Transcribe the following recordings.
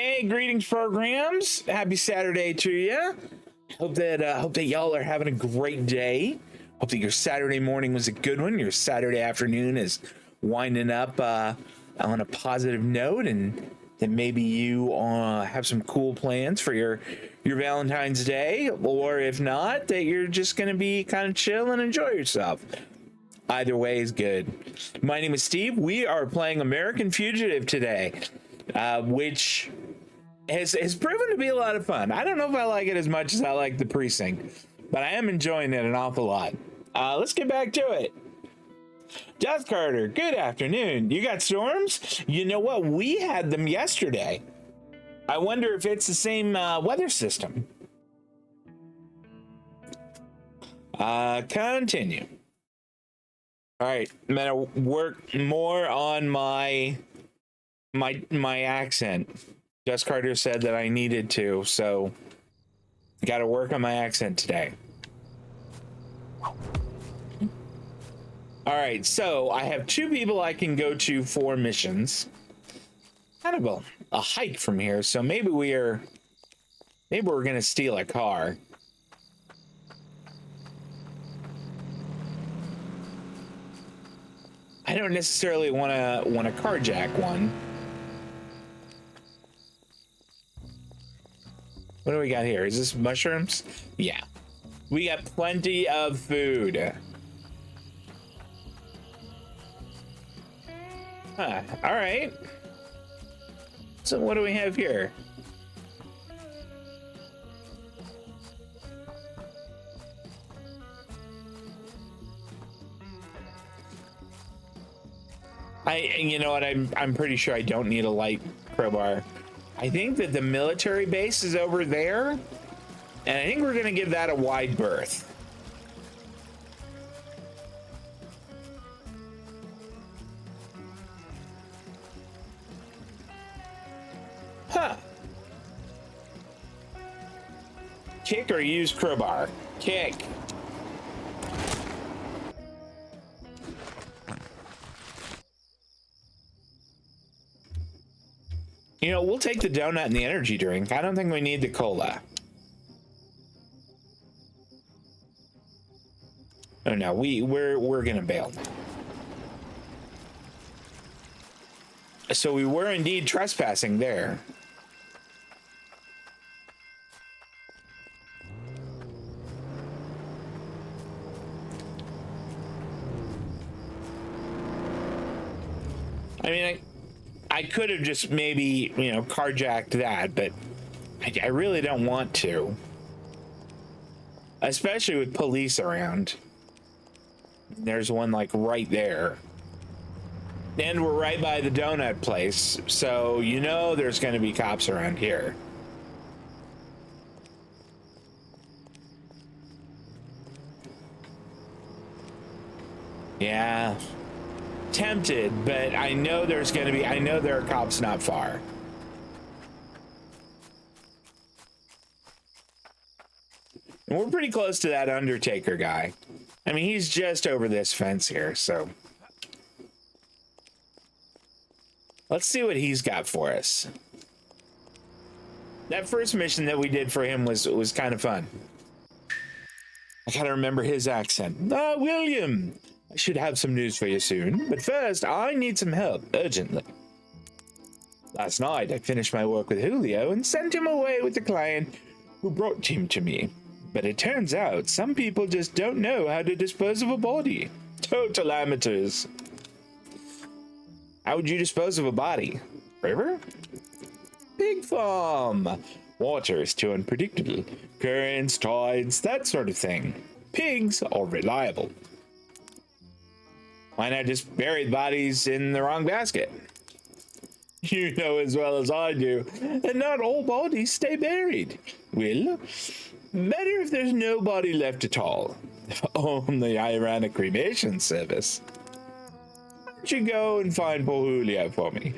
Hey, greetings, programs. Happy Saturday to you. Hope that y'all are having a great day. Hope that your Saturday morning was a good one. Your Saturday afternoon is winding up on a positive note, and that maybe you have some cool plans for your Valentine's Day, or if not, that you're just gonna be kind of chill and enjoy yourself. Either way is good. My name is Steve. We are playing American Fugitive today, which has proven to be a lot of fun. I don't know if I like it as much as I like the Precinct, but I am enjoying it an awful lot. Let's get back to it. Just Carter, good afternoon. You got storms? You know what? We had them yesterday. I wonder if it's the same weather system. Continue. All right, I'm gonna work more on my accent. Just Carter said that I needed to, so got to work on my accent today. All right, so I have two people I can go to for missions. Kind of a hike from here, so maybe we're gonna steal a car. I don't necessarily want to carjack one. What do we got here? Is this mushrooms? Yeah. We got plenty of food. Huh. All right. So what do we have here? You know what? I'm pretty sure I don't need a light crowbar. I think that the military base is over there, and I think we're gonna give that a wide berth. Huh. Kick or use crowbar? Kick. You know, we'll take the donut and the energy drink. I don't think we need the cola. Oh no, we're gonna bail. So we were indeed trespassing there. I mean, I could have just maybe, you know, carjacked that, but I really don't want to. Especially with police around. There's one like right there. And we're right by the donut place, so you know there's going to be cops around here. Yeah. Tempted, but I know there are cops not far. And we're pretty close to that undertaker guy. I mean, he's just over this fence here, so let's see what he's got for us. That first mission that we did for him was kind of fun. I gotta remember his accent. Ah, William, I should have some news for you soon, but first I need some help urgently. Last night I finished my work with Julio and sent him away with the client who brought him to me. But it turns out some people just don't know how to dispose of a body. Total amateurs. How would you dispose of a body? River? Pig farm. Water is too unpredictable. Currents, tides, that sort of thing. Pigs are reliable. Why not just bury the bodies in the wrong basket? You know as well as I do that not all bodies stay buried. Well, better if there's no body left at all. If only I ran a cremation service. Why don't you go and find poor Julio for me?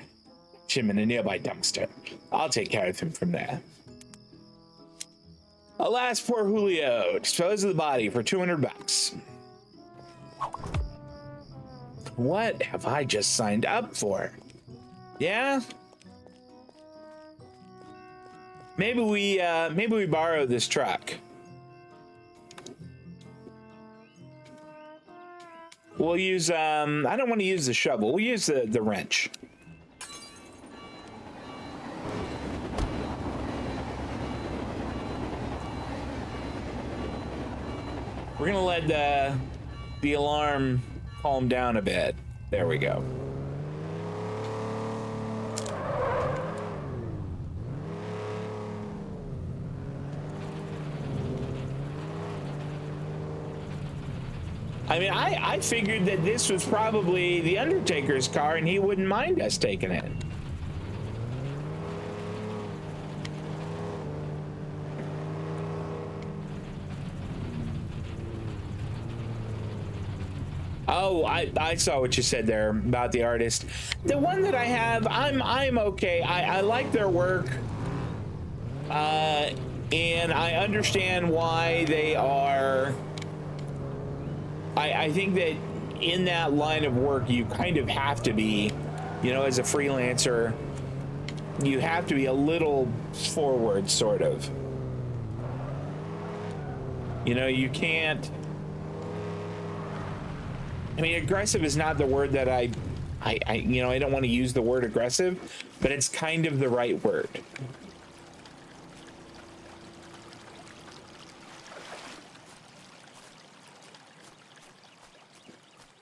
Put him in a nearby dumpster. I'll take care of him from there. Alas, poor Julio. Dispose of the body for $200. What have I just signed up for? Yeah? Maybe we borrow this truck. We'll use I don't want to use the shovel. We'll use the wrench. We're gonna let the alarm calm down a bit. There we go. I mean, I figured that this was probably the Undertaker's car and he wouldn't mind us taking it. Oh, I saw what you said there about the artist. The one that I have, I'm okay. I like their work. And I understand why they are. I think that in that line of work, you kind of have to be, you know, as a freelancer, you have to be a little forward, sort of. You know, you can't. I mean, aggressive is not the word that I you know, I don't want to use the word aggressive, but it's kind of the right word.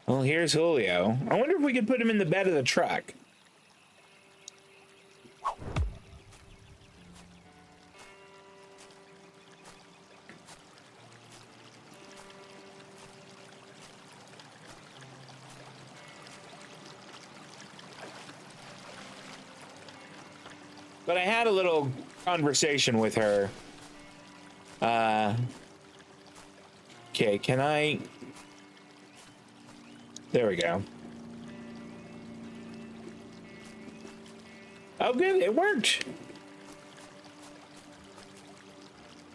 Well, here's Julio. I wonder if we could put him in the bed of the truck. But I had a little conversation with her. Okay, can I... There we go. Oh, good, it worked.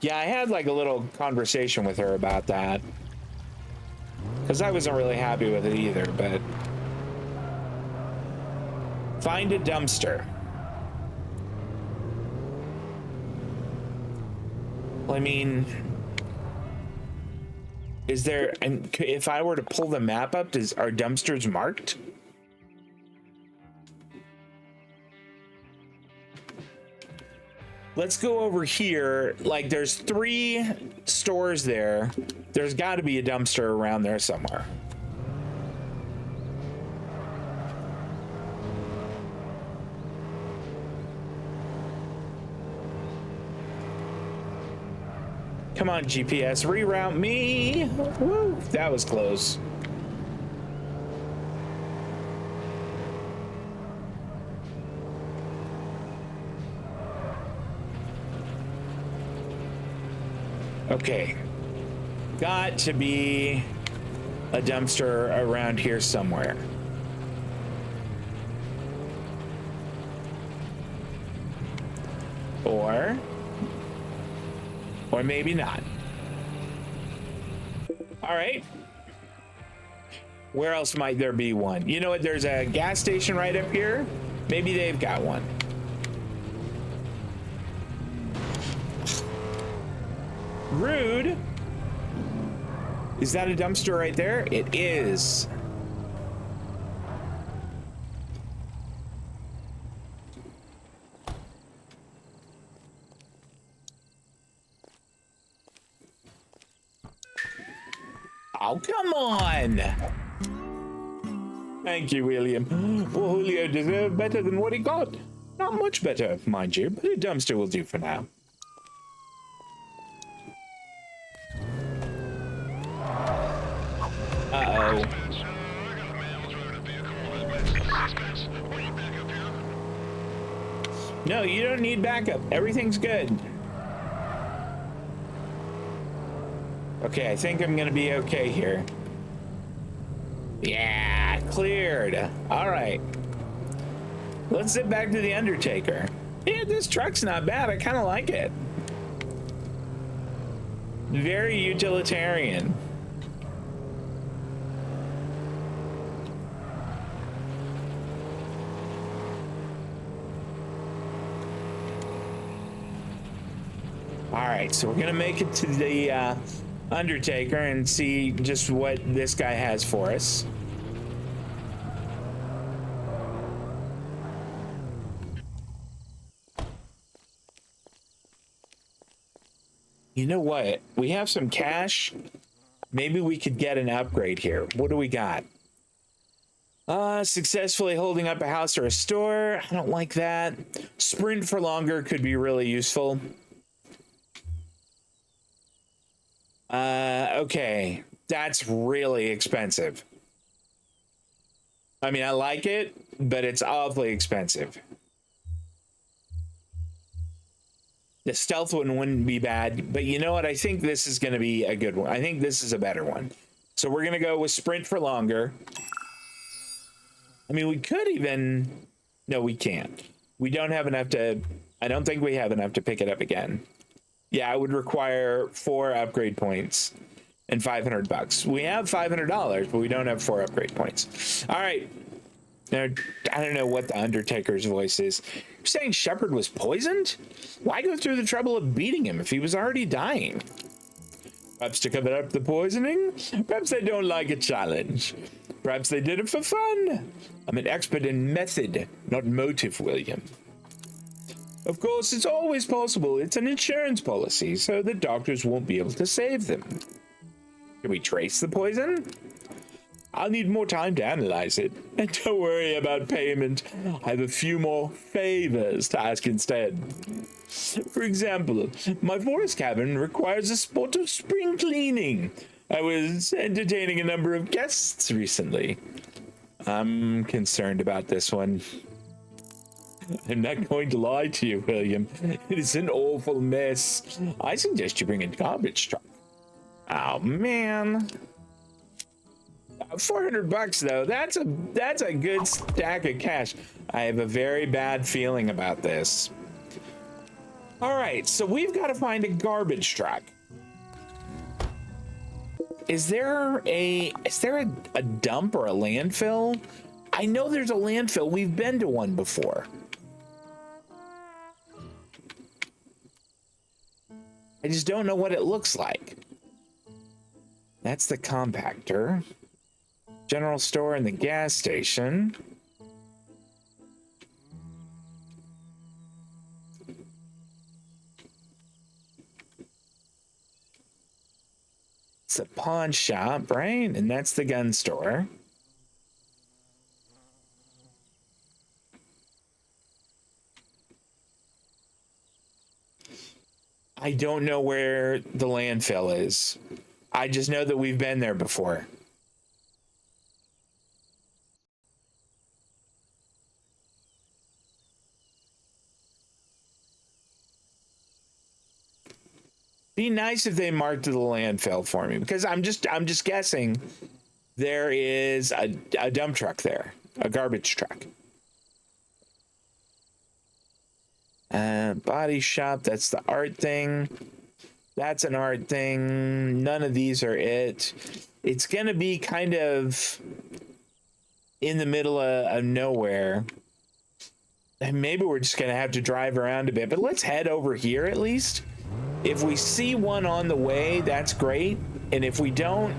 Yeah, I had like a little conversation with her about that. Because I wasn't really happy with it either, but... Find a dumpster. Well, I mean... Is there, and if I were to pull the map up, are dumpsters marked? Let's go over here. Like, there's 3 stores there. There's got to be a dumpster around there somewhere. Come on, GPS, reroute me. Woo, that was close. Okay. Got to be a dumpster around here somewhere. Or maybe not. All right. Where else might there be one? You know what? There's a gas station right up here. Maybe they've got one. Rude. Is that a dumpster right there? It is. Oh, come on. Thank you, William. Well, Julio deserved better than what he got. Not much better, mind you, but a dumpster will do for now. Uh-oh. No, you don't need backup. Everything's good. Okay, I think I'm gonna be okay here. Yeah, cleared. All right. Let's zip back to the Undertaker. Yeah, this truck's not bad. I kind of like it. Very utilitarian. right, so we're gonna make it to the Undertaker and see just what this guy has for us. You know what? We have some cash. Maybe we could get an upgrade here. What do we got? Successfully holding up a house or a store. I don't like that. Sprint for longer could be really useful. Okay. That's really expensive. I mean, I like it, but it's awfully expensive. The stealth one wouldn't be bad, but you know what? I think this is going to be a good one. I think this is a better one. So we're going to go with sprint for longer. I mean, we could even... No, we can't. We don't have enough to... I don't think we have enough to pick it up again. Yeah, it would require 4 upgrade points and $500. We have $500, but we don't have 4 upgrade points. All right. Now, I don't know what the Undertaker's voice is. You're saying Shepard was poisoned? Why go through the trouble of beating him if he was already dying? Perhaps to cover up the poisoning? Perhaps they don't like a challenge. Perhaps they did it for fun. I'm an expert in method, not motive, William. Of course, it's always possible. It's an insurance policy, so the doctors won't be able to save them. Can we trace the poison? I'll need more time to analyze it. And don't worry about payment. I have a few more favors to ask instead. For example, my forest cabin requires a spot of spring cleaning. I was entertaining a number of guests recently. I'm concerned about this one. I'm not going to lie to you, William. It is an awful mess. I suggest you bring a garbage truck. Oh, man. $400 though. That's a good stack of cash. I have a very bad feeling about this. All right, so we've got to find a garbage truck. Is there a dump or a landfill? I know there's a landfill. We've been to one before. I just don't know what it looks like. That's the compactor. General store and the gas station. It's a pawn shop, right? And that's the gun store. I don't know where the landfill is. I just know that we've been there before. Be nice if they marked the landfill for me, because I'm just guessing there is a dump truck there, a garbage truck. Body shop, that's the art thing. That's an art thing. None of these are it. It's gonna be kind of in the middle of nowhere. And maybe we're just gonna have to drive around a bit, but let's head over here at least. If we see one on the way, that's great. And if we don't,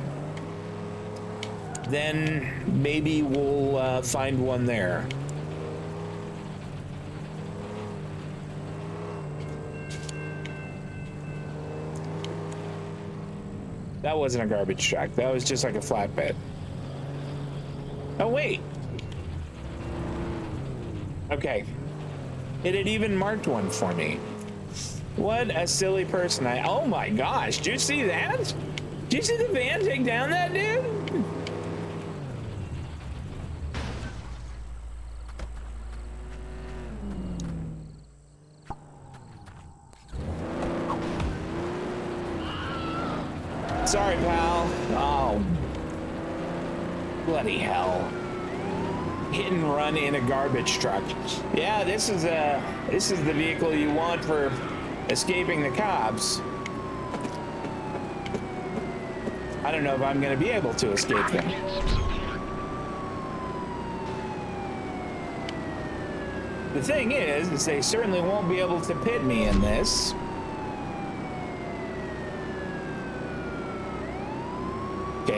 then maybe we'll find one there. That wasn't a garbage truck. That was just like a flatbed. Oh, wait. Okay. It had even marked one for me. What a silly person. Oh my gosh, did you see that? Did you see the van take down that dude? Sorry, pal. Oh, bloody hell. Hit and run in a garbage truck. Yeah, this is the vehicle you want for escaping the cops. I don't know if I'm going to be able to escape them. The thing is they certainly won't be able to pit me in this.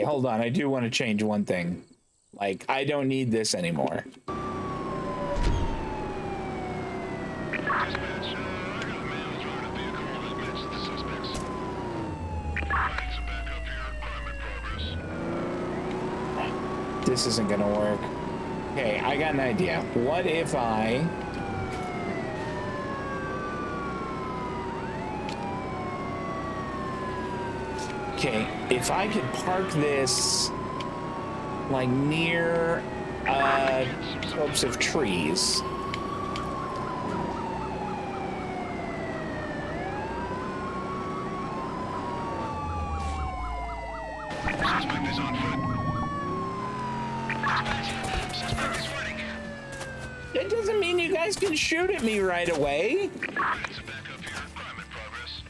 hold on. I do want to change one thing. Like, I don't need this anymore. This isn't gonna work. Okay, I got an idea. What if I... Okay, if I could park this like near slopes of trees. Suspect is on foot. Suspect is running. That doesn't mean you guys can shoot at me right away. It's a backup here. Crime in progress.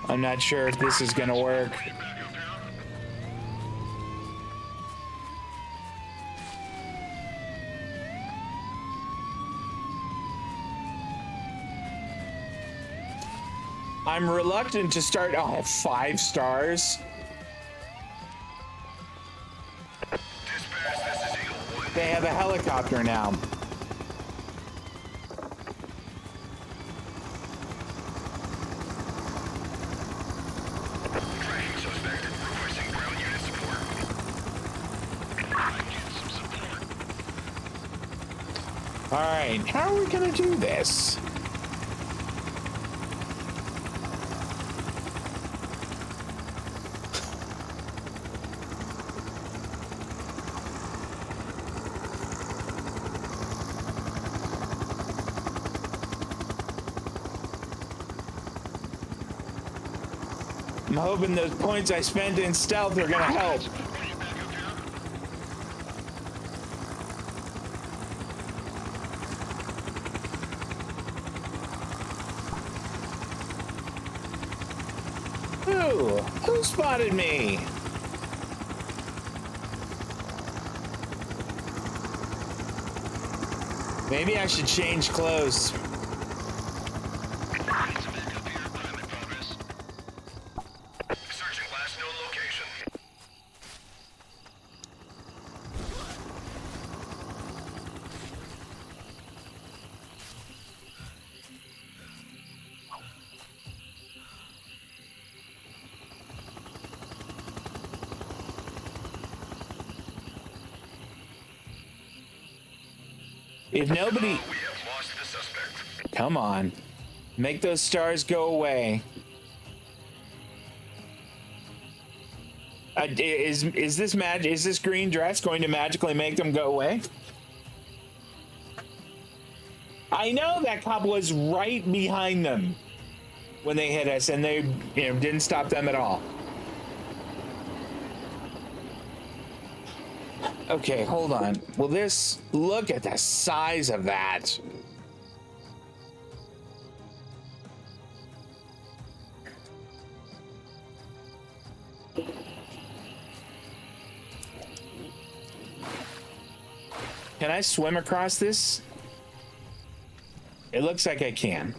I'm not sure if this is gonna work. I'm reluctant to start. Oh, 5 stars. They have a helicopter now. All right, how are we gonna do this? I'm hoping those points I spent in stealth are gonna help. Who spotted me? Maybe I should change clothes. If nobody... We have lost the suspect. Come on. Make those stars go away. Is this green dress going to magically make them go away? I know that cop was right behind them when they hit us, and they didn't stop them at all. Okay, hold on. Will this... Look at the size of that. Can I swim across this? It looks like I can.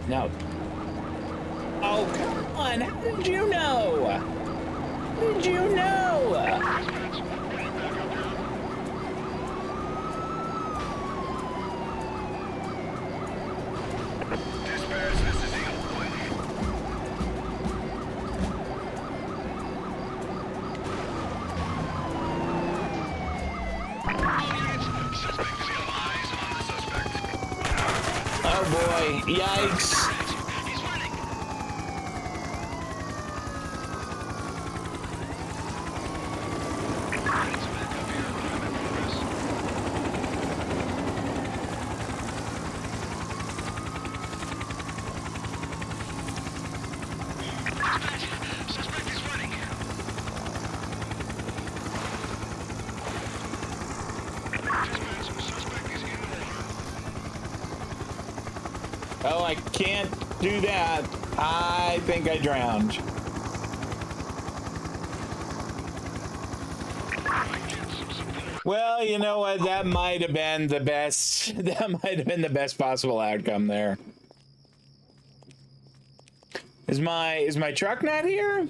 No. Oh, come on. How did you know? How did you know? Dispatch, this is Eagle 1. Suspect, we have eyes on the suspect. Oh boy, yikes. He's running. Oh, I can't do that. I think I drowned. Well, you know what? That might have been the best. That might have been the best possible outcome there. Is my truck not here?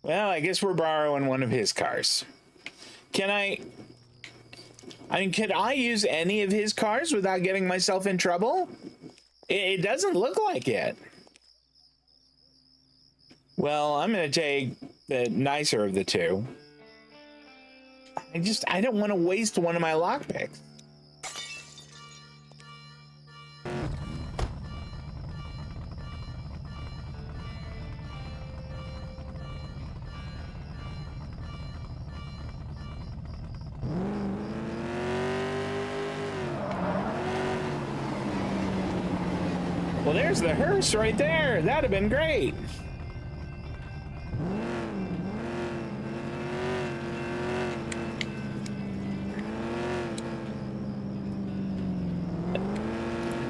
Well, I guess we're borrowing one of his cars. Can I mean, could I use any of his cars without getting myself in trouble? It doesn't look like it. Well, I'm going to take the nicer of the two. I don't want to waste one of my lockpicks. Well, there's the hearse right there. That'd have been great.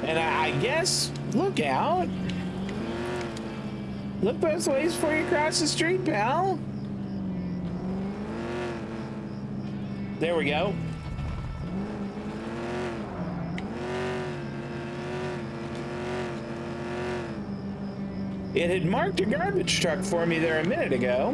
And I guess, look out. Look both ways before you cross the street, pal. There we go. It had marked a garbage truck for me there a minute ago.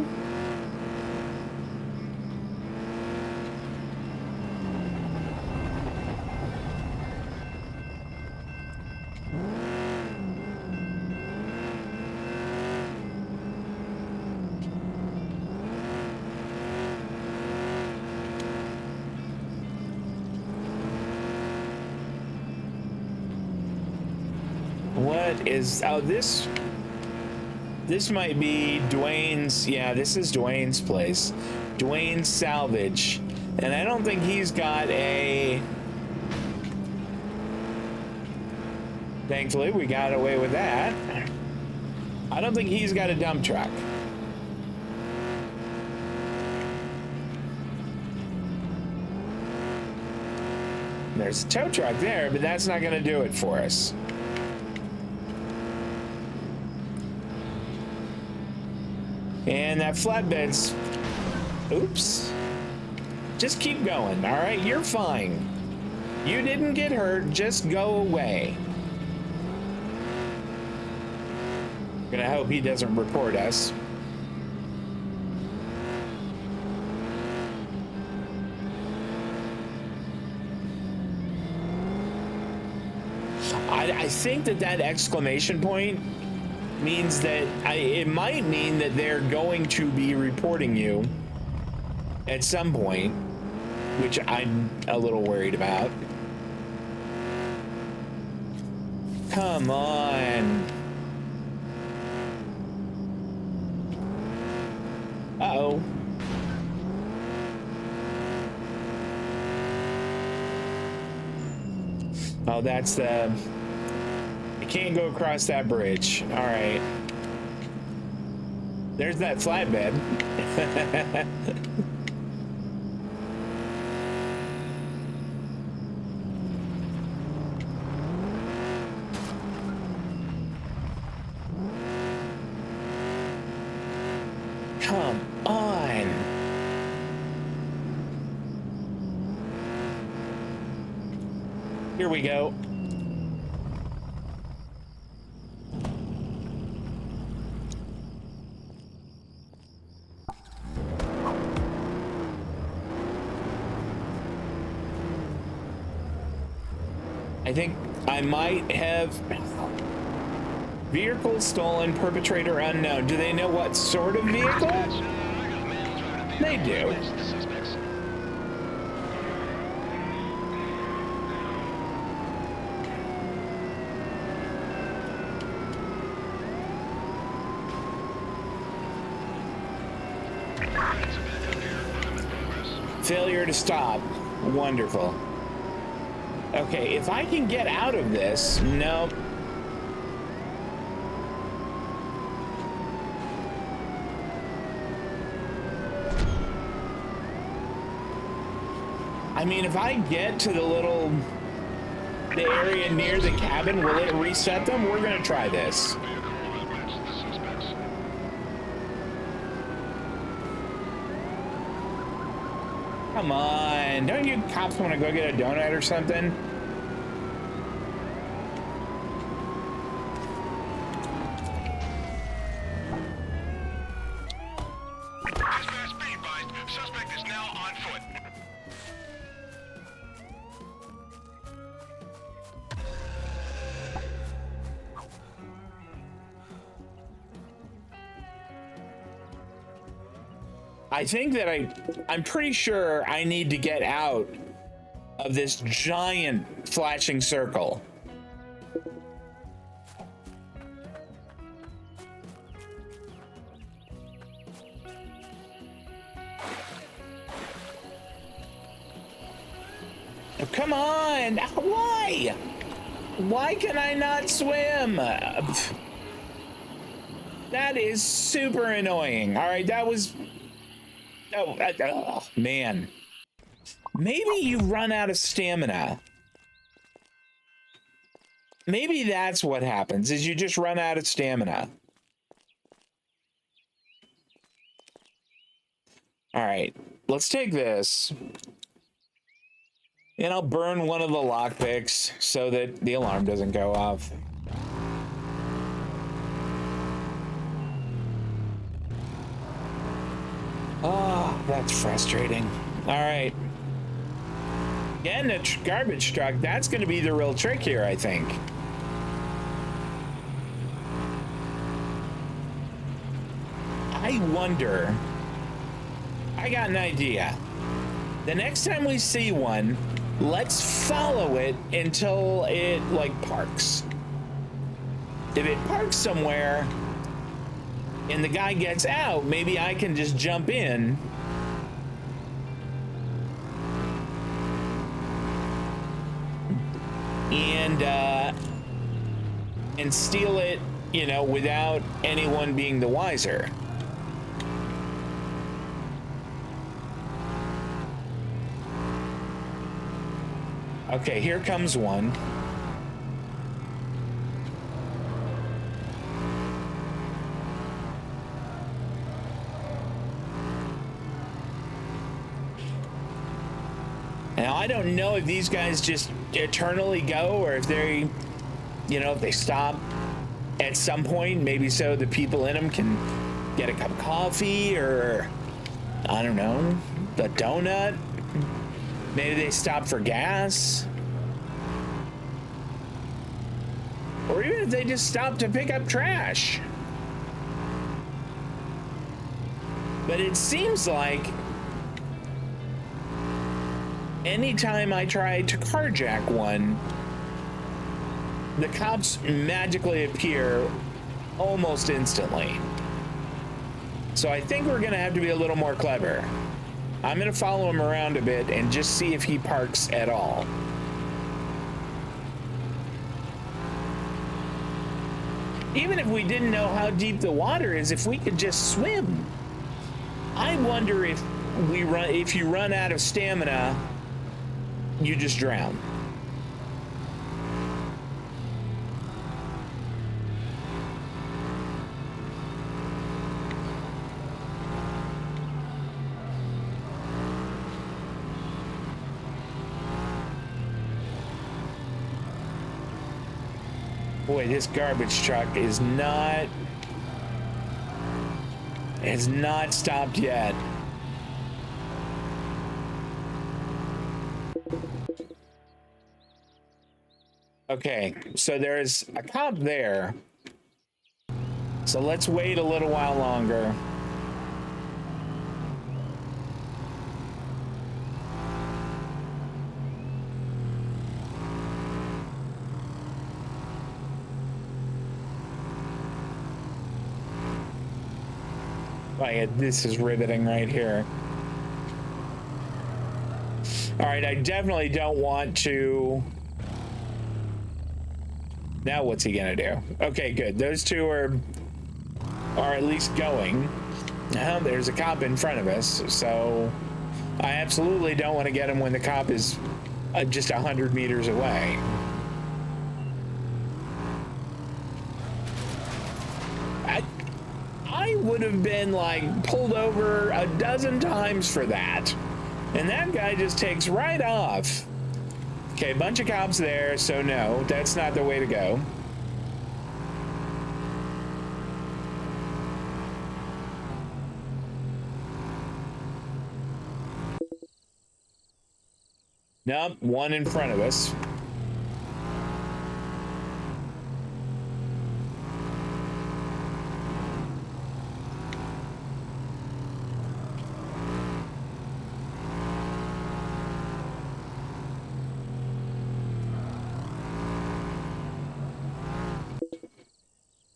What is, oh, this might be Dwayne's, yeah, this is Dwayne's place. Dwayne's Salvage. And I don't think he's got a, thankfully we got away with that. I don't think he's got a dump truck. There's a tow truck there, but that's not gonna do it for us. And that flatbed's, oops. Just keep going, all right? You're fine. You didn't get hurt, just go away. Gonna hope he doesn't report us. I think that exclamation point means that it might mean that they're going to be reporting you at some point, which I'm a little worried about. Come on. Uh-oh. Oh, that's the... I can't go across that bridge. All right. There's that flatbed. Come on. Here we go. I think I might have vehicle stolen, perpetrator unknown. Do they know what sort of vehicle? They do. Failure to stop. Wonderful. Okay, if I can get out of this, no. I mean, if I get to the little the area near the cabin, will it reset them? We're gonna try this. Come on, don't you cops want to go get a donut or something? Dispatch, be advised. Suspect is now on foot. I think that I'm pretty sure I need to get out of this giant flashing circle. Oh, come on! Why? Why can I not swim? That is super annoying. All right, that was... Oh, man. Maybe you run out of stamina. Maybe that's what happens, is you just run out of stamina. All right, let's take this. And I'll burn one of the lockpicks so that the alarm doesn't go off. Oh, that's frustrating. All right. Getting a garbage truck, that's going to be the real trick here, I think. I wonder... I got an idea. The next time we see one, let's follow it until it, like, parks. If it parks somewhere... and the guy gets out, maybe I can just jump in and steal it, you know, without anyone being the wiser. Okay, here comes one. Now, I don't know if these guys just eternally go or if they, you know, if they stop at some point, maybe so the people in them can get a cup of coffee or, I don't know, a donut. Maybe they stop for gas. Or even if they just stop to pick up trash. But it seems like anytime I try to carjack one, the cops magically appear almost instantly. So I think we're gonna have to be a little more clever. I'm gonna follow him around a bit and just see if he parks at all. Even if we didn't know how deep the water is, if we could just swim. I wonder if you run out of stamina, you just drown. Boy, this garbage truck has not stopped yet. Okay, so there's a cop there. So let's wait a little while longer. Like, this is riveting right here. All right, I definitely don't want to... Now what's he gonna do? Okay, good. Those two are at least going. Now there's a cop in front of us, so I absolutely don't want to get him when the cop is just 100 meters away. would have been like pulled over a dozen times for that. And that guy just takes right off. Okay, bunch of cops there, so no, that's not the way to go. Nope, one in front of us.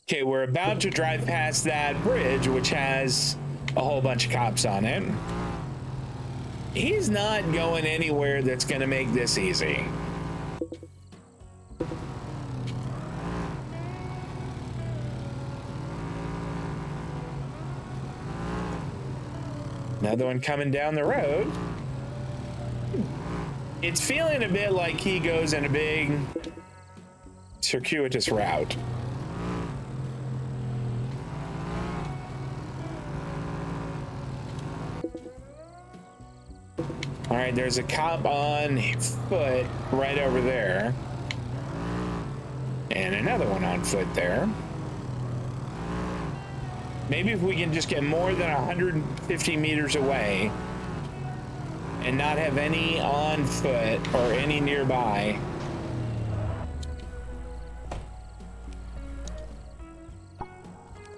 Okay, we're about to drive past that bridge, which has a whole bunch of cops on it. He's not going anywhere that's going to make this easy. Another one coming down the road. It's feeling a bit like he goes in a big circuitous route. All right, there's a cop on foot right over there. And another one on foot there. Maybe if we can just get more than 150 meters away and not have any on foot or any nearby.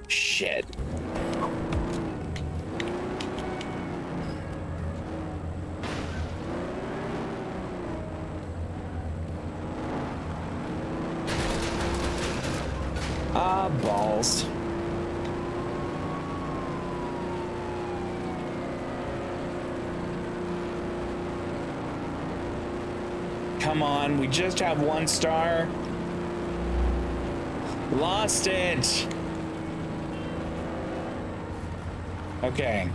Shit. Ah, balls. Come on, we just have one star. Lost it. Okay.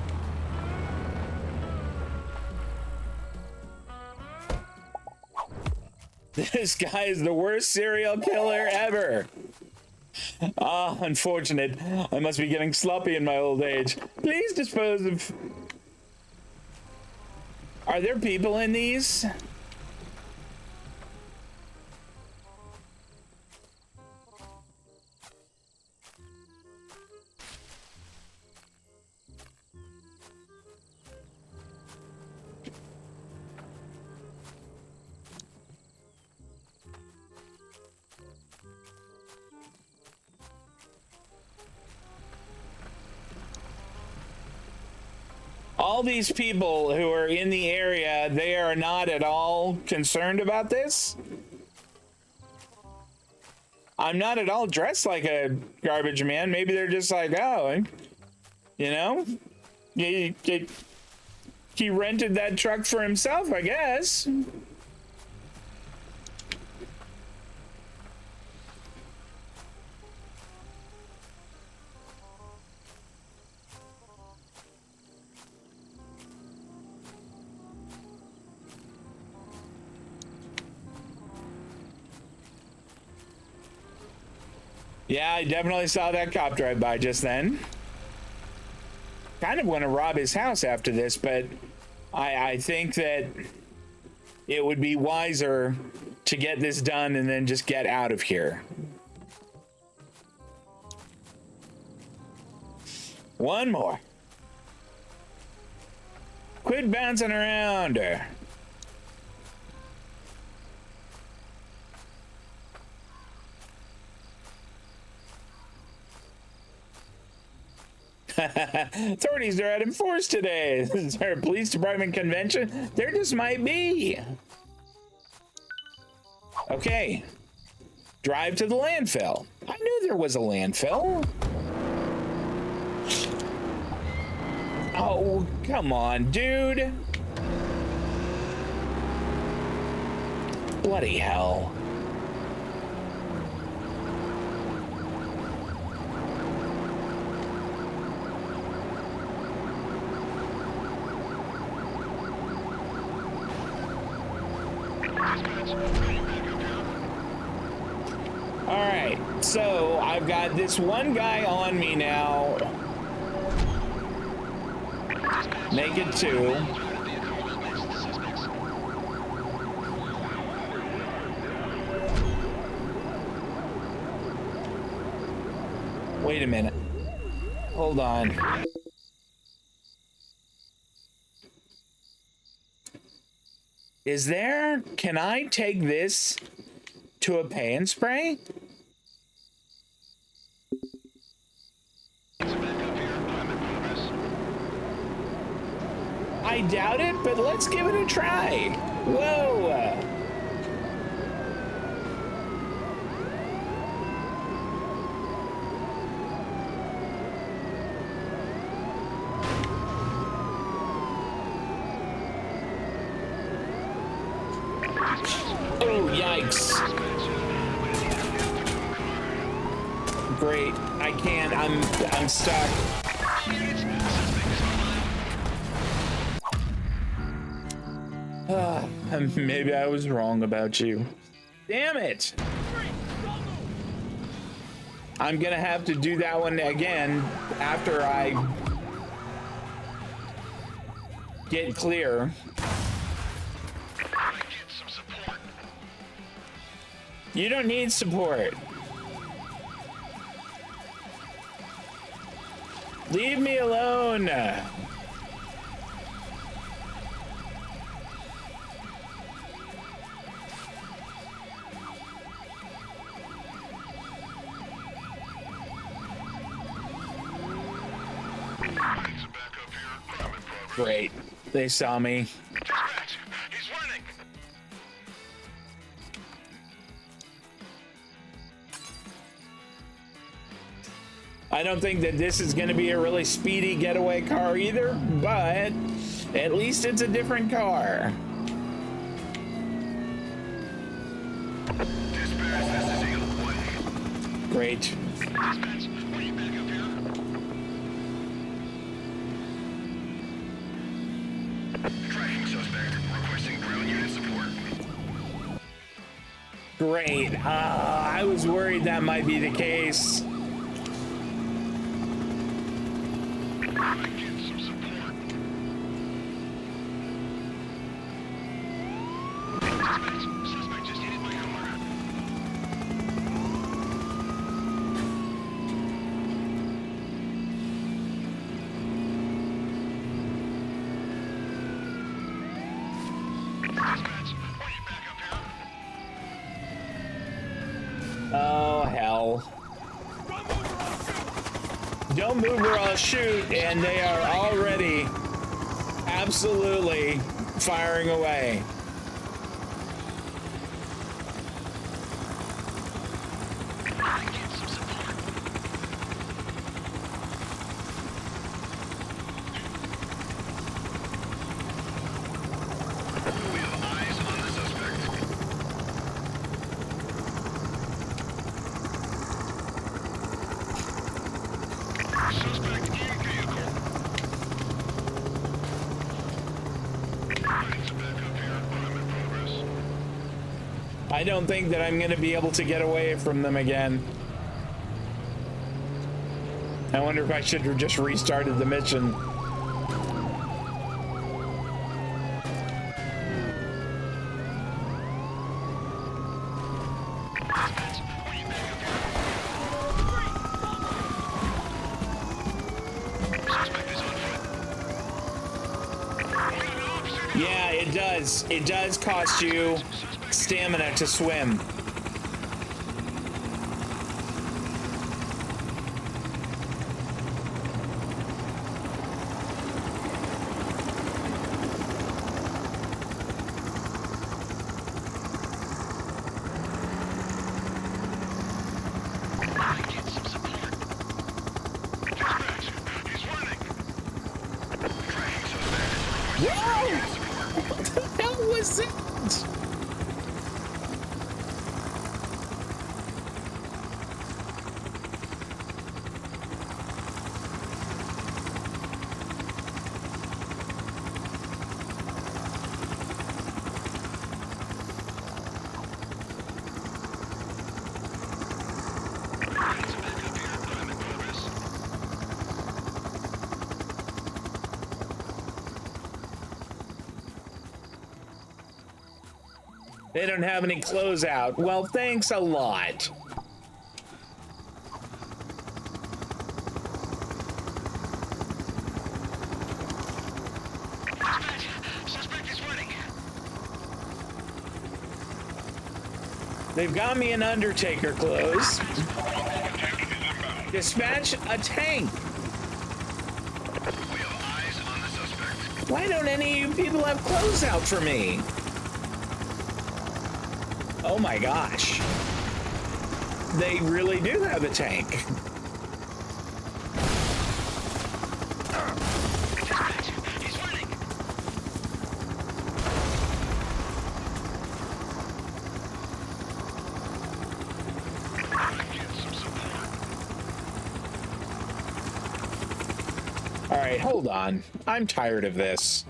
This guy is the worst serial killer ever. Ah, unfortunate. I must be getting sloppy in my old age. Please dispose of... Are there people in these? All these people who are in the area, they are not at all concerned about this. I'm not at all dressed like a garbage man. Maybe they're just like, oh, you know, he rented that truck for himself, I guess. Yeah, I definitely saw that cop drive by just then. Kind of want to rob his house after this, but I think that it would be wiser to get this done and then just get out of here. One more. Quit bouncing around. 30s are out in force today. Is there a police department convention? There just might be. Okay. Drive to the landfill. I knew there was a landfill. Oh, come on, dude. Bloody hell. All right, so I've got this one guy on me now. Make it 2. Wait a minute. Hold on. Is there... Can I take this to a pay and spray? I doubt it, but let's give it a try. Whoa! Oh, yikes. Great. I can't. I'm stuck. Maybe I was wrong about you. Damn it! I'm gonna have to do that one again after I get clear. You don't need support. Leave me alone. Great. They saw me. He's running. I don't think that this is going to be a really speedy getaway car either, but at least it's a different car. Dispatch, this is Eagle 1. Great. Dispatch, are you back up here? Tracking suspect. Requesting ground unit support. Great. I was worried that might be the case. I get some support. Dispatch, suspect just hit my car. Dispatch, are you back up here? Oh, hell. Don't move or I'll shoot, and they are already absolutely firing away. I get some support. We have eyes on the suspect. Suspect in vehicle. Ready to back up here. I'm in progress. I don't think that I'm going to be able to get away from them again. I wonder if I should have just restarted the mission. Dispatch, are you back up here? Suspect is on foot. We got an officer. Yeah, it does. It does cost you stamina to swim. I get some support. Dispatch, he's running. Tracking suspect. Whoa! Unit support. What the hell was it? Ready to back up here. I'm in progress. They don't have any closeout. Well, thanks a lot. Suspect is running. They've got me an undertaker clothes. Tank is inbound. Dispatch a tank. We have eyes on the suspect. Why don't any of you people have closeout for me? Oh my gosh. They really do have a tank. He's running. Get some support. All right, hold on. I'm tired of this.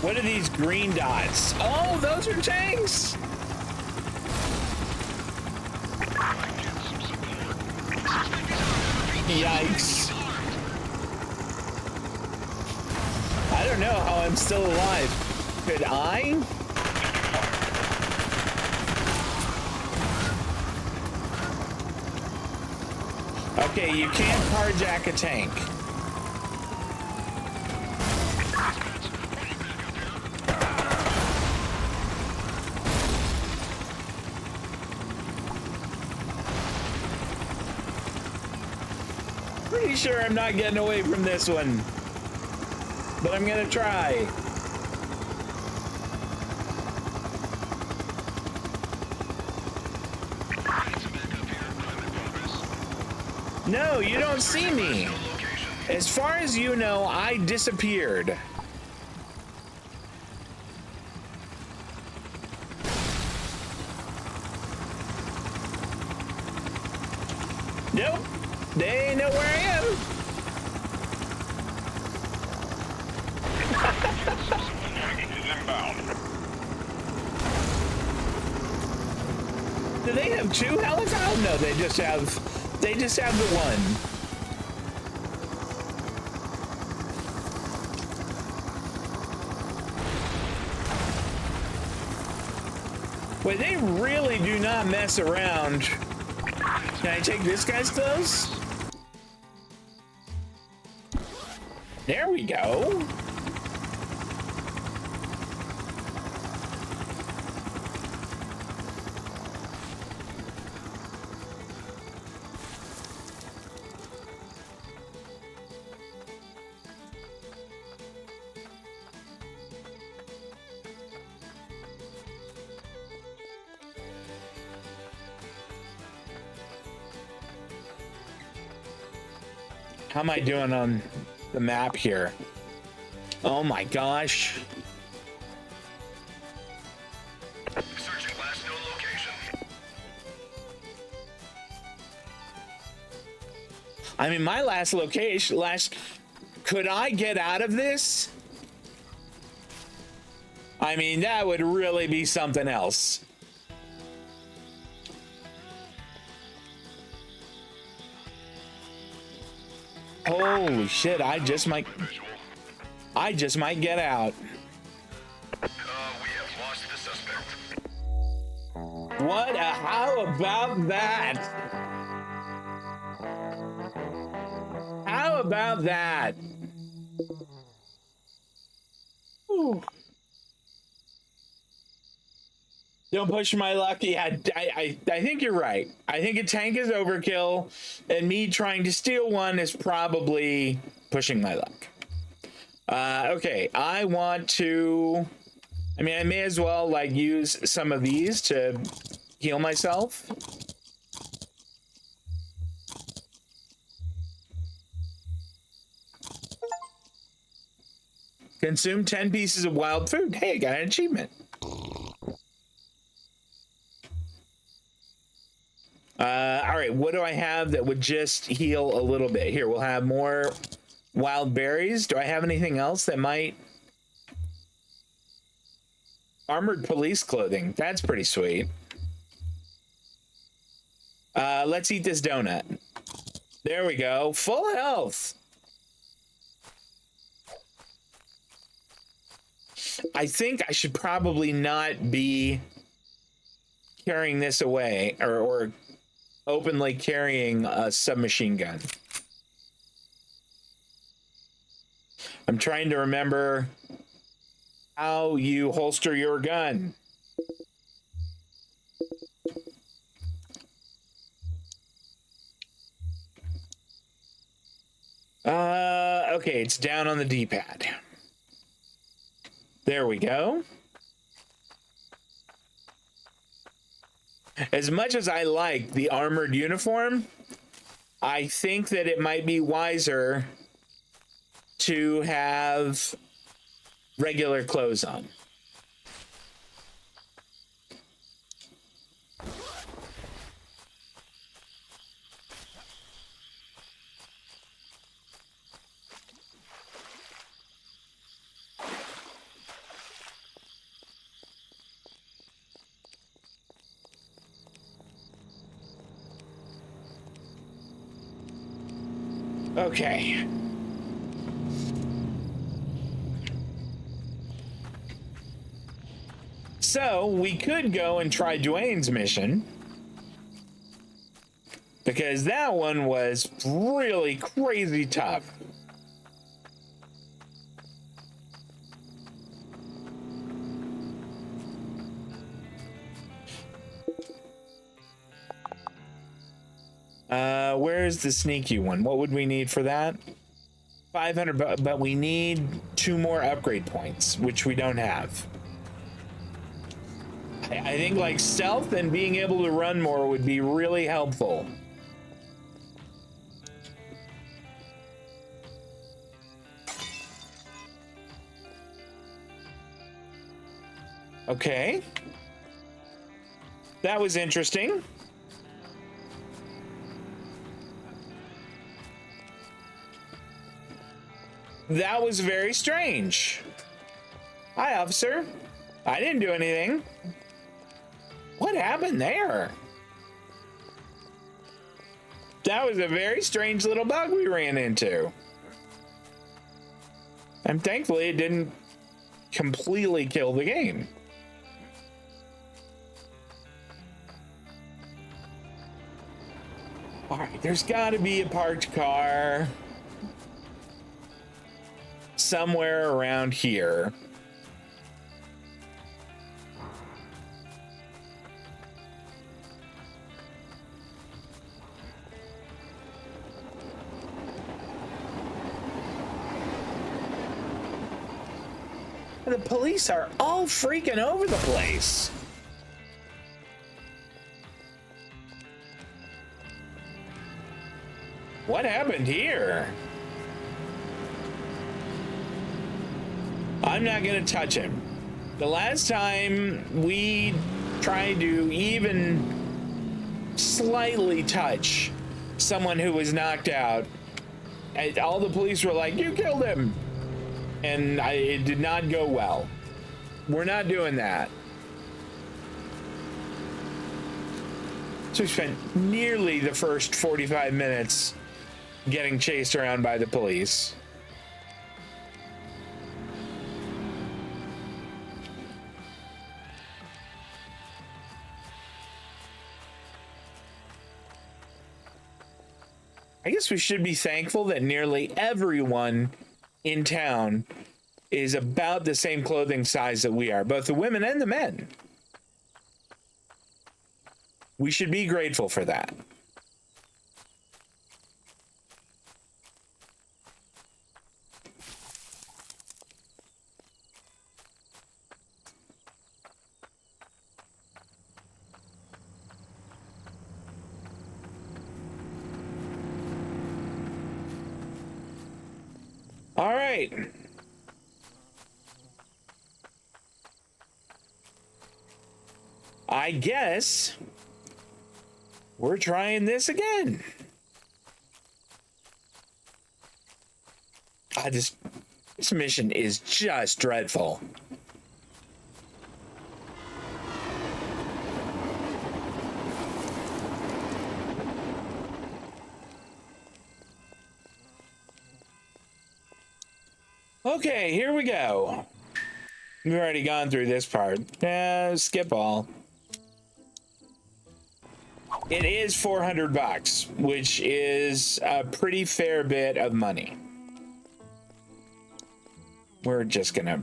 What are these green dots? Oh, those are tanks. Yikes. I don't know how I'm still alive. Could I? Okay, you can't carjack a tank. Pretty sure I'm not getting away from this one, but I'm gonna try. No, you don't see me. As far as you know, I disappeared. Nope, they know where I am. Do they have two helicopters? No, they just have the one. Wait, they really do not mess around. Can I take this guy's clothes? There we go. How am I doing on the map here? Oh my gosh. Searching last known location. I mean, my last location, could I get out of this? I mean, that would really be something else. Holy shit, I just might get out. We have lost the suspect. What? How about that? How about that? Whew. Don't push my luck. Yeah, I think you're right. I think a tank is overkill, and me trying to steal one is probably pushing my luck. Okay, I want to... I mean, I may as well, like, use some of these to heal myself. Consume 10 pieces of wild food. Hey, I got an achievement. All right, what do I have that would just heal a little bit? Here, we'll have more wild berries. Do I have anything else that might... Armored police clothing. That's pretty sweet. Let's eat this donut. There we go. Full health. I think I should probably not be carrying this away or openly carrying a submachine gun. I'm trying to remember how you holster your gun. Okay, it's down on the D-pad. There we go. As much as I like the armored uniform, I think that it might be wiser to have regular clothes on. Okay. So we could go and try Dwayne's mission, because that one was really crazy tough. Where's the sneaky one? What would we need for that? 500, but we need 2 more upgrade points, which we don't have. I think like stealth and being able to run more would be really helpful. Okay. That was interesting. That was very strange. Hi, officer. I didn't do anything. What happened there? That was a very strange little bug we ran into. And thankfully it didn't completely kill the game. All right, there's got to be a parked car somewhere around here. The police are all freaking over the place. What happened here? I'm not gonna touch him. The last time we tried to even slightly touch someone who was knocked out, all the police were like, "You killed him." And it did not go well. We're not doing that. So we spent nearly the first 45 minutes getting chased around by the police. I guess we should be thankful that nearly everyone in town is about the same clothing size that we are, both the women and the men. We should be grateful for that. All right. I guess we're trying this again. This mission is just dreadful. Okay, here we go. We've already gone through this part. Skip all. It is $400, which is a pretty fair bit of money. We're just gonna...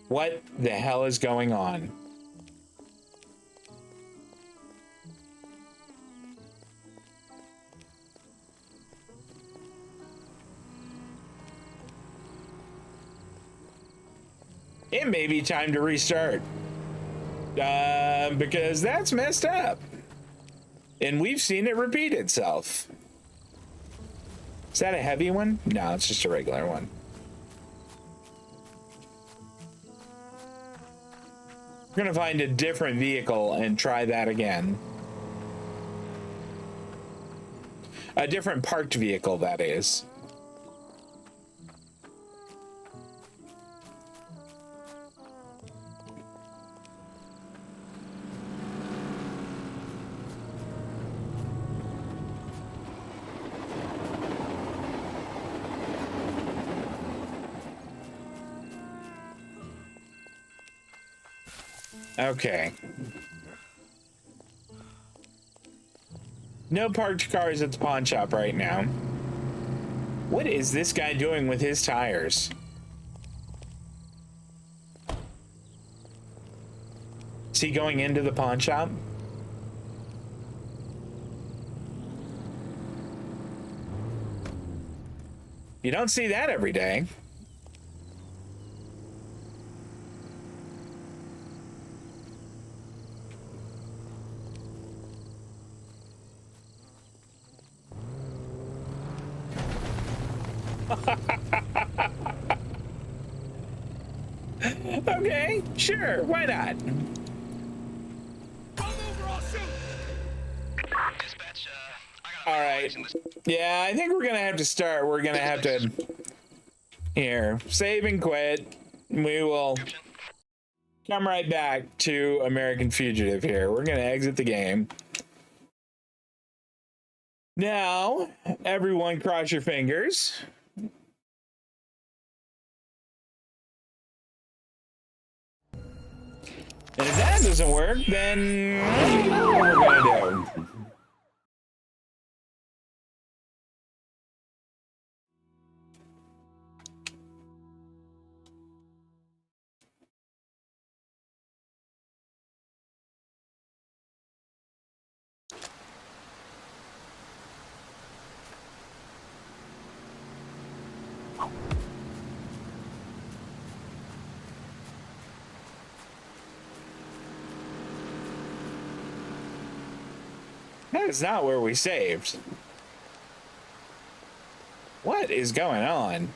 What the hell is going on? It may be time to restart. Because that's messed up. And we've seen it repeat itself. Is that a heavy one? No, it's just a regular one. We're gonna find a different vehicle and try that again. A different parked vehicle, that is. Okay. No parked cars at the pawn shop right now. What is this guy doing with his tires? Is he going into the pawn shop? You don't see that every day. Okay, sure, why not? All right. Yeah, I think we're gonna have to start. We're gonna have to here save and quit. We will come right back to American Fugitive here. We're gonna exit the game. Now, everyone cross your fingers. And if that doesn't work, then what we're gonna do. That is not where we saved. What is going on?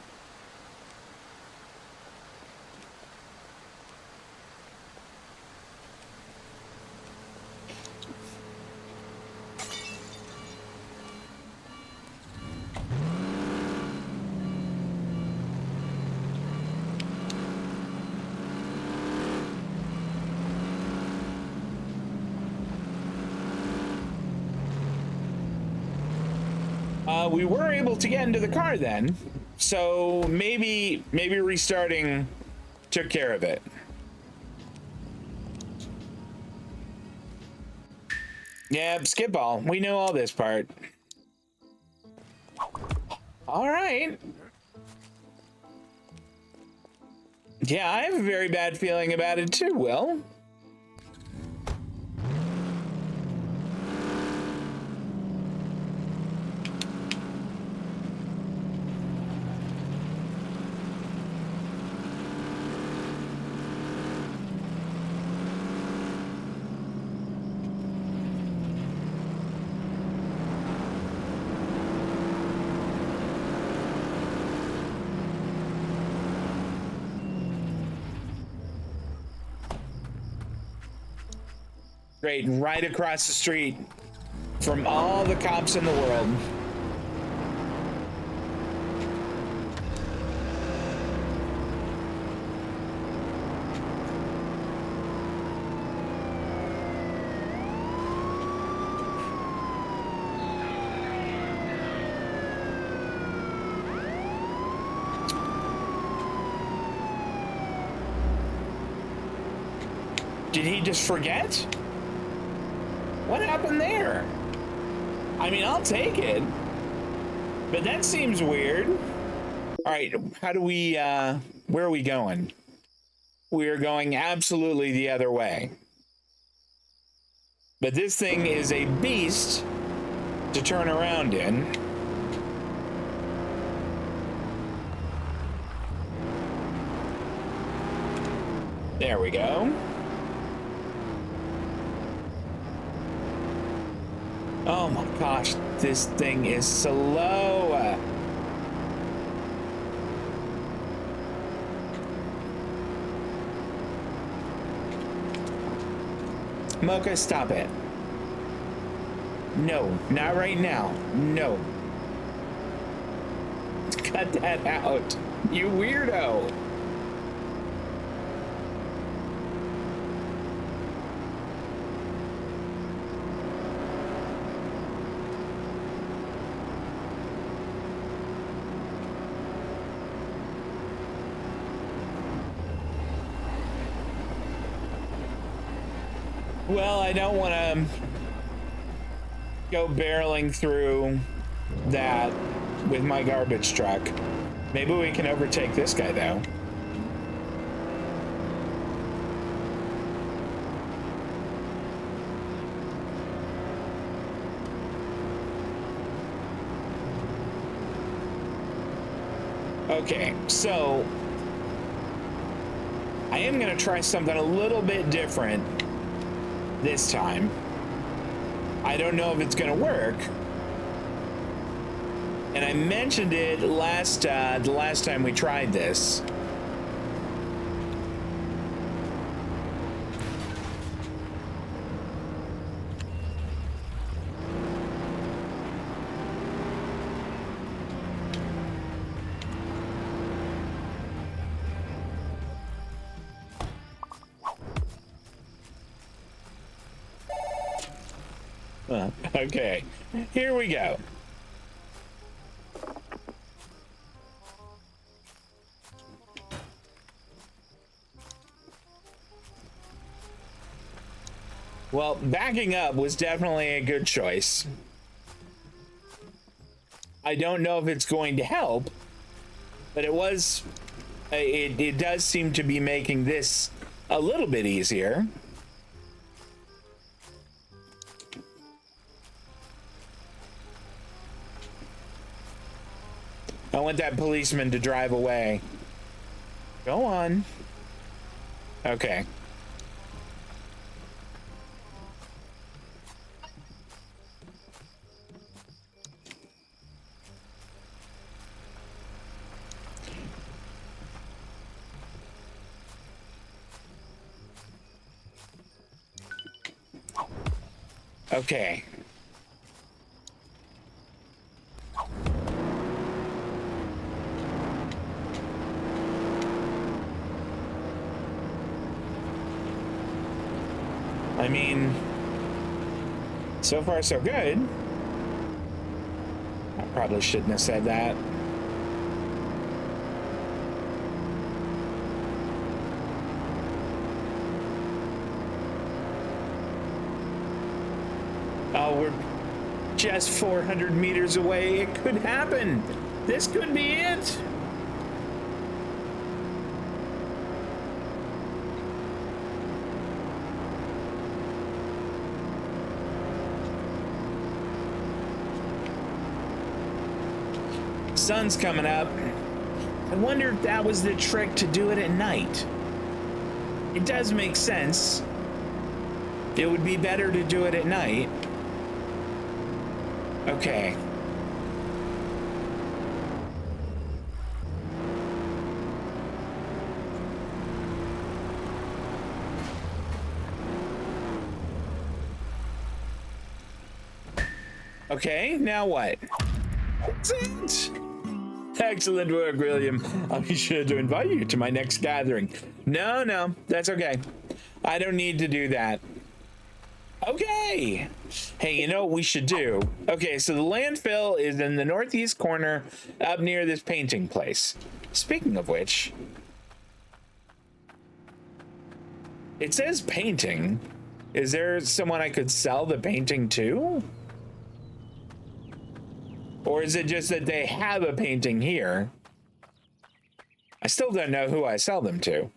We were able to get into the car then, so maybe restarting took care of it. Yeah, skip all. We know all this part. All right. Yeah, I have a very bad feeling about it too, Will. Great, right across the street from all the cops in the world. Did he just forget? What happened there? I mean, I'll take it, but that seems weird. All right, how do we, where are we going? We are going absolutely the other way. But this thing is a beast to turn around in. There we go. Oh my gosh, this thing is slow. Mocha, stop it. No, not right now. No. Cut that out, you weirdo. Well, I don't want to go barreling through that with my garbage truck. Maybe we can overtake this guy, though. Okay, so I am going to try something a little bit different this time. I don't know if it's gonna work, and I mentioned it the last time we tried this. Okay, here we go. Well, backing up was definitely a good choice. I don't know if it's going to help, but it was, it does seem to be making this a little bit easier. I want that policeman to drive away. Go on. Okay. Okay. I mean, so far so good. I probably shouldn't have said that. Oh, we're just 400 meters away. It could happen. This could be it. Sun's coming up. I wonder if that was the trick to do it at night. It does make sense. It would be better to do it at night. Okay. Okay, now what? That's it. Excellent work, William. I'll be sure to invite you to my next gathering. No, that's okay. I don't need to do that. Okay. Hey, you know what we should do? Okay, so the landfill is in the northeast corner up near this painting place. Speaking of which, it says painting. Is there someone I could sell the painting to? Or is it just that they have a painting here? I still don't know who I sell them to.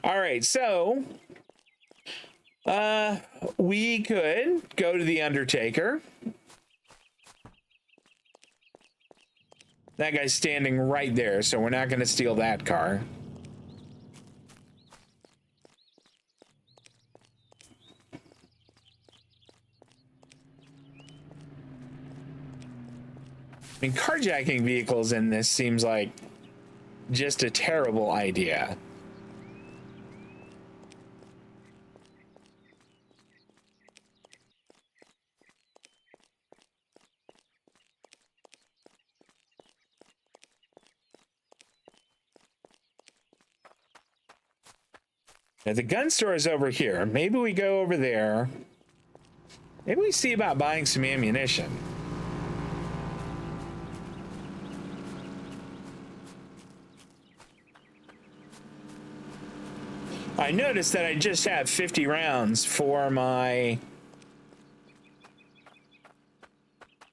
All right, so we could go to the Undertaker. That guy's standing right there, so we're not going to steal that car. I mean, carjacking vehicles in this seems like just a terrible idea. Now, the gun store is over here. Maybe we go over there. Maybe we see about buying some ammunition. I noticed that I just have 50 rounds for my...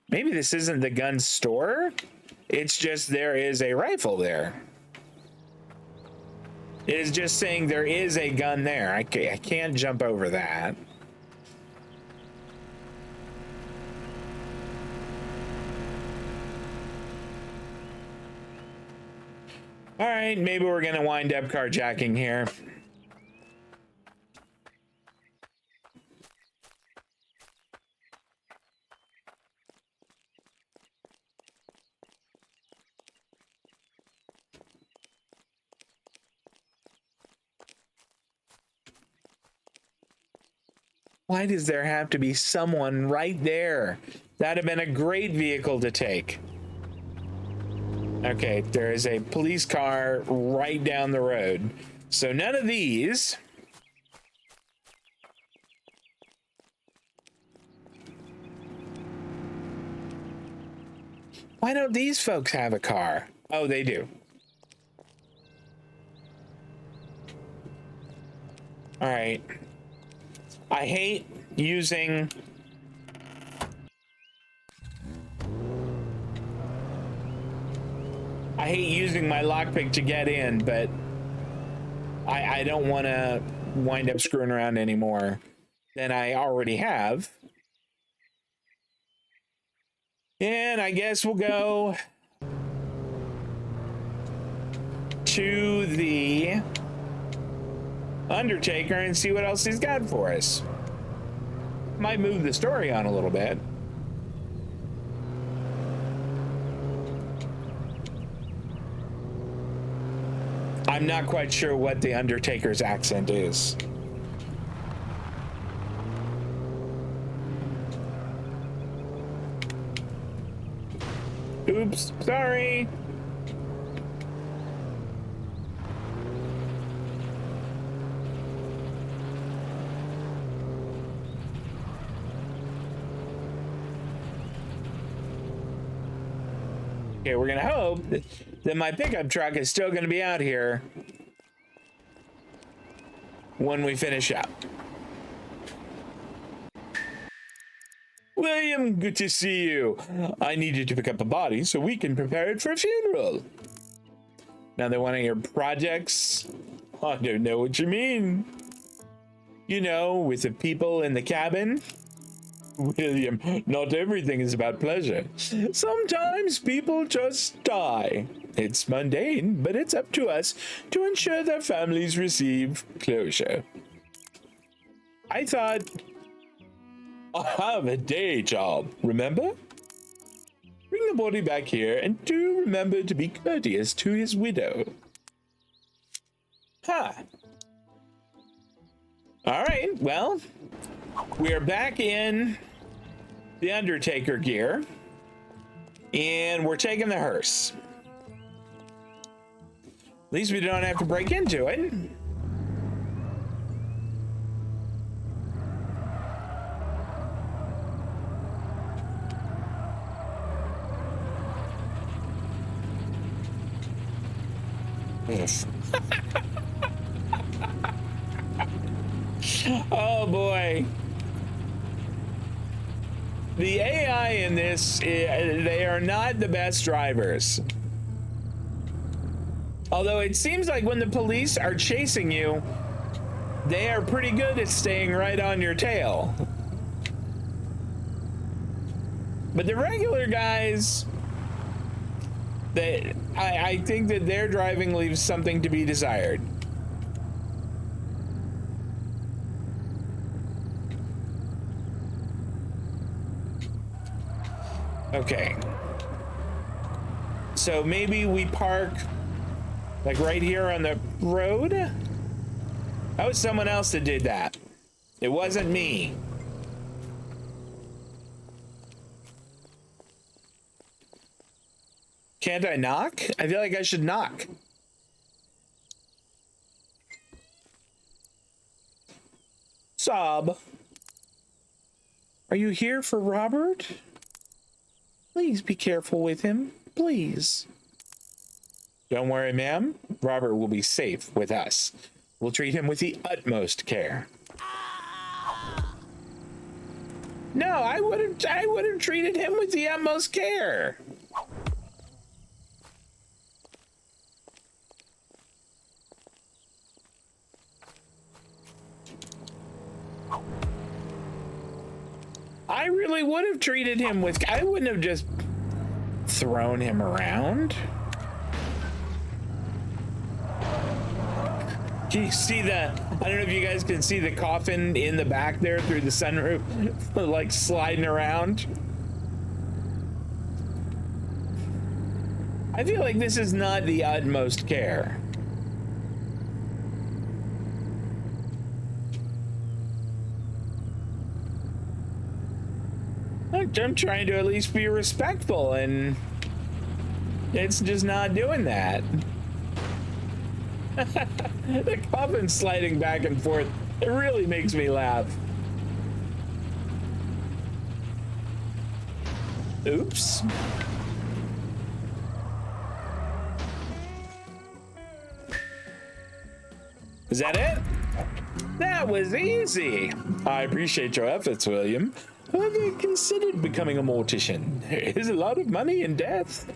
Maybe this isn't the gun store. It's just there is a rifle there. It is just saying there is a gun there. I can't jump over that. All right, maybe we're gonna wind up carjacking here. Why does there have to be someone right there? That'd have been a great vehicle to take. Okay, there is a police car right down the road. So none of these. Why don't these folks have a car? Oh, they do. All right. I hate using my lockpick to get in, but I don't want to wind up screwing around anymore than I already have. And I guess we'll go to the Undertaker and see what else he's got for us. Might move the story on a little bit. I'm not quite sure what the Undertaker's accent is. Oops, sorry. Okay, we're gonna hope that my pickup truck is still gonna be out here when we finish up. William, good to see you. I need you to pick up a body so we can prepare it for a funeral. Now they're one of your projects? I don't know what you mean. You know, with the people in the cabin? William, not everything is about pleasure. Sometimes people just die. It's mundane, but it's up to us to ensure their families receive closure. I thought, I have a day job, remember? Bring the body back here and do remember to be courteous to his widow. Huh. All right, well, we're back in the Undertaker gear, and we're taking the hearse. At least we don't have to break into it. Oh boy. The AI in this, they are not the best drivers. Although it seems like when the police are chasing you, they are pretty good at staying right on your tail. But the regular guys, I think that their driving leaves something to be desired. Okay. So maybe we park like right here on the road? That was someone else that did that. It wasn't me. Can't I knock? I feel like I should knock. Sob. Are you here for Robert? Please be careful with him, please. Don't worry, ma'am. Robert will be safe with us. We'll treat him with the utmost care. No, I would have treated him with the utmost care. I really would have treated him with, I wouldn't have just thrown him around. Can you see the, I don't know if you guys can see the coffin in the back there through the sunroof, like sliding around. I feel like this is not the utmost care. I'm trying to at least be respectful, and it's just not doing that. The coffin sliding back and forth, it really makes me laugh. Oops. Is that it? That was easy. I appreciate your efforts, William. Have you considered becoming a mortician? There is a lot of money in death.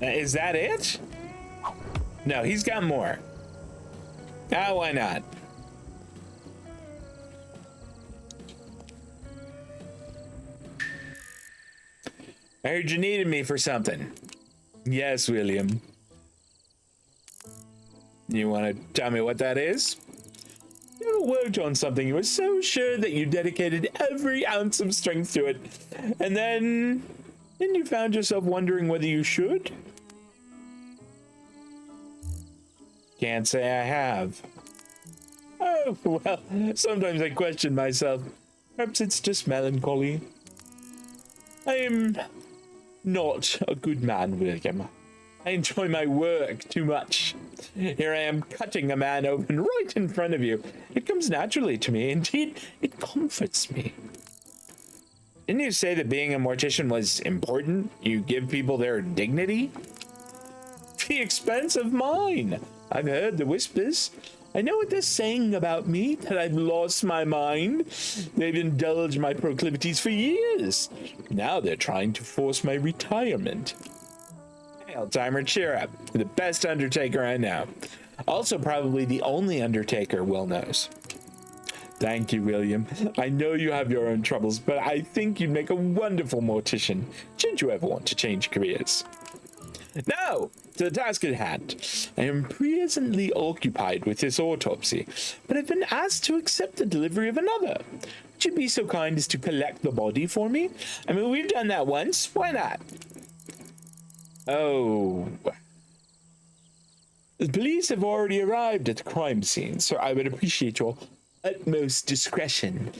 Is that it? No, he's got more. Ah, why not? I heard you needed me for something. Yes, William. You want to tell me what that is? You worked on something. You were so sure that you dedicated every ounce of strength to it. And then you found yourself wondering whether you should? Can't say I have. Oh, well, sometimes I question myself. Perhaps it's just melancholy. I am not a good man, William. I enjoy my work too much. Here I am cutting a man open right in front of you. It comes naturally to me. Indeed, it comforts me. Didn't you say that being a mortician was important? You give people their dignity? The expense of mine. I've heard the whispers. I know what they're saying about me, that I've lost my mind. They've indulged my proclivities for years. Now they're trying to force my retirement. Timer, cheer up. You're the best Undertaker I know. Also, probably the only Undertaker Will knows. Thank you, William. I know you have your own troubles, but I think you'd make a wonderful mortician, should you ever want to change careers. Now, to the task at hand. I am presently occupied with this autopsy, but I've been asked to accept the delivery of another. Would you be so kind as to collect the body for me? I mean, we've done that once. Why not? Oh. The police have already arrived at the crime scene, so I would appreciate your Utmost discretion.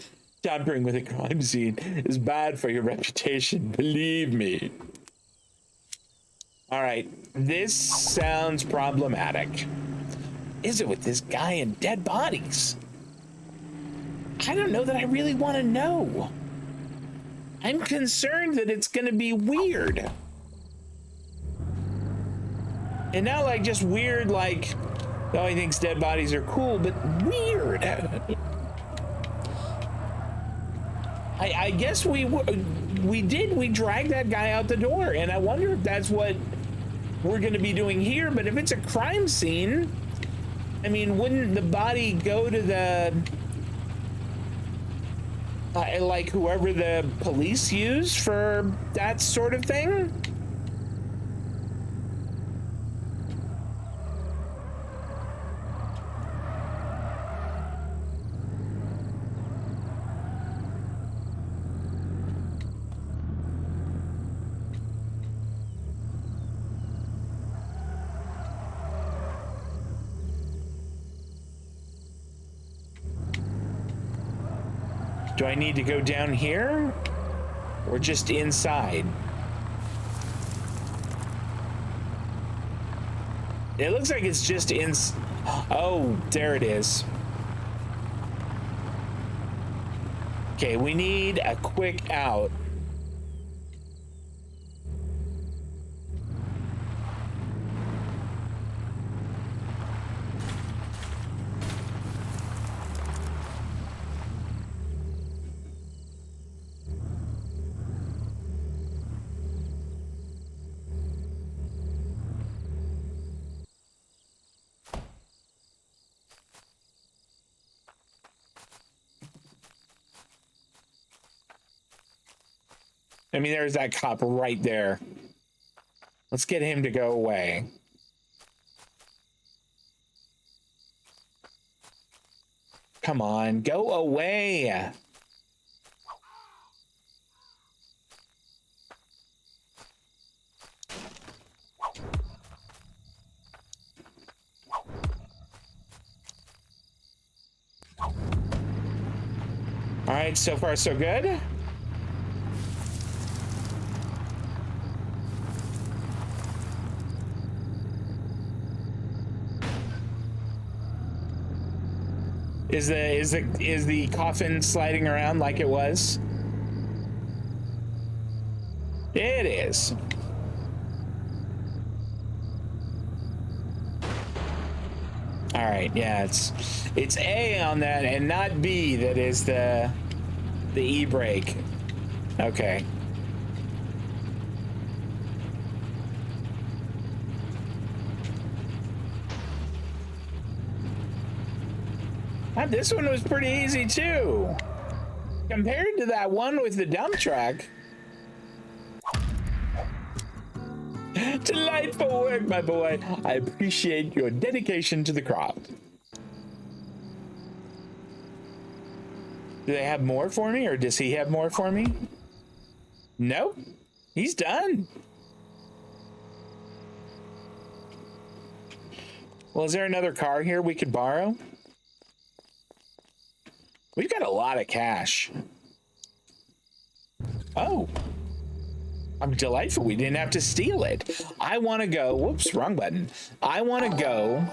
Tampering with a crime scene is bad for your reputation, believe me. All right, this sounds problematic. Is it with this guy and dead bodies? I don't know that I really want to know. I'm concerned that it's going to be weird. And not like just weird, like, oh, he thinks dead bodies are cool, but weird. I guess we dragged that guy out the door, and I wonder if that's what we're going to be doing here. But if it's a crime scene, I mean, wouldn't the body go to the like whoever the police use for that sort of thing? Do I need to go down here or just inside? It looks like it's just in. Oh, there it is. Okay, we need a quick out. I mean, there's that cop right there. Let's get him to go away. Come on, go away. All right, so far so good. Is the coffin sliding around like it was? It is. All right, yeah, it's A on that and not B that is the e-brake. Okay. This one was pretty easy too, compared to that one with the dump truck. Delightful work, my boy. I appreciate your dedication to the craft. Do they have more for me, or does he have more for me? Nope, he's done. Well, is there another car here we could borrow? We've got a lot of cash. Oh, I'm delightful we didn't have to steal it. I want to go, whoops, wrong button. I want to go.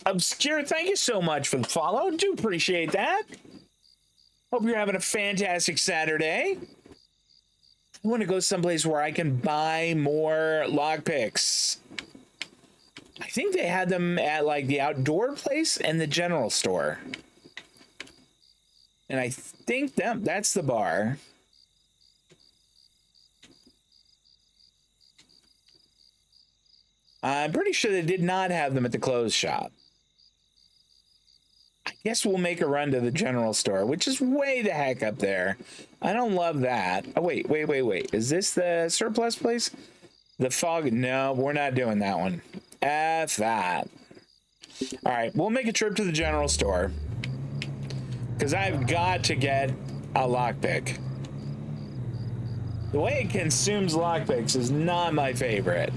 Obscure, thank you so much for the follow. Do appreciate that. Hope you're having a fantastic Saturday. I want to go someplace where I can buy more lockpicks. I think they had them at like the outdoor place and the general store. And I think that's the bar. I'm pretty sure they did not have them at the clothes shop. I guess we'll make a run to the general store, which is way the heck up there. I don't love that. Oh, wait. Is this the surplus place? The fog? No, we're not doing that one. F that. All right, we'll make a trip to the general store because I've got to get a lockpick. The way it consumes lockpicks is not my favorite.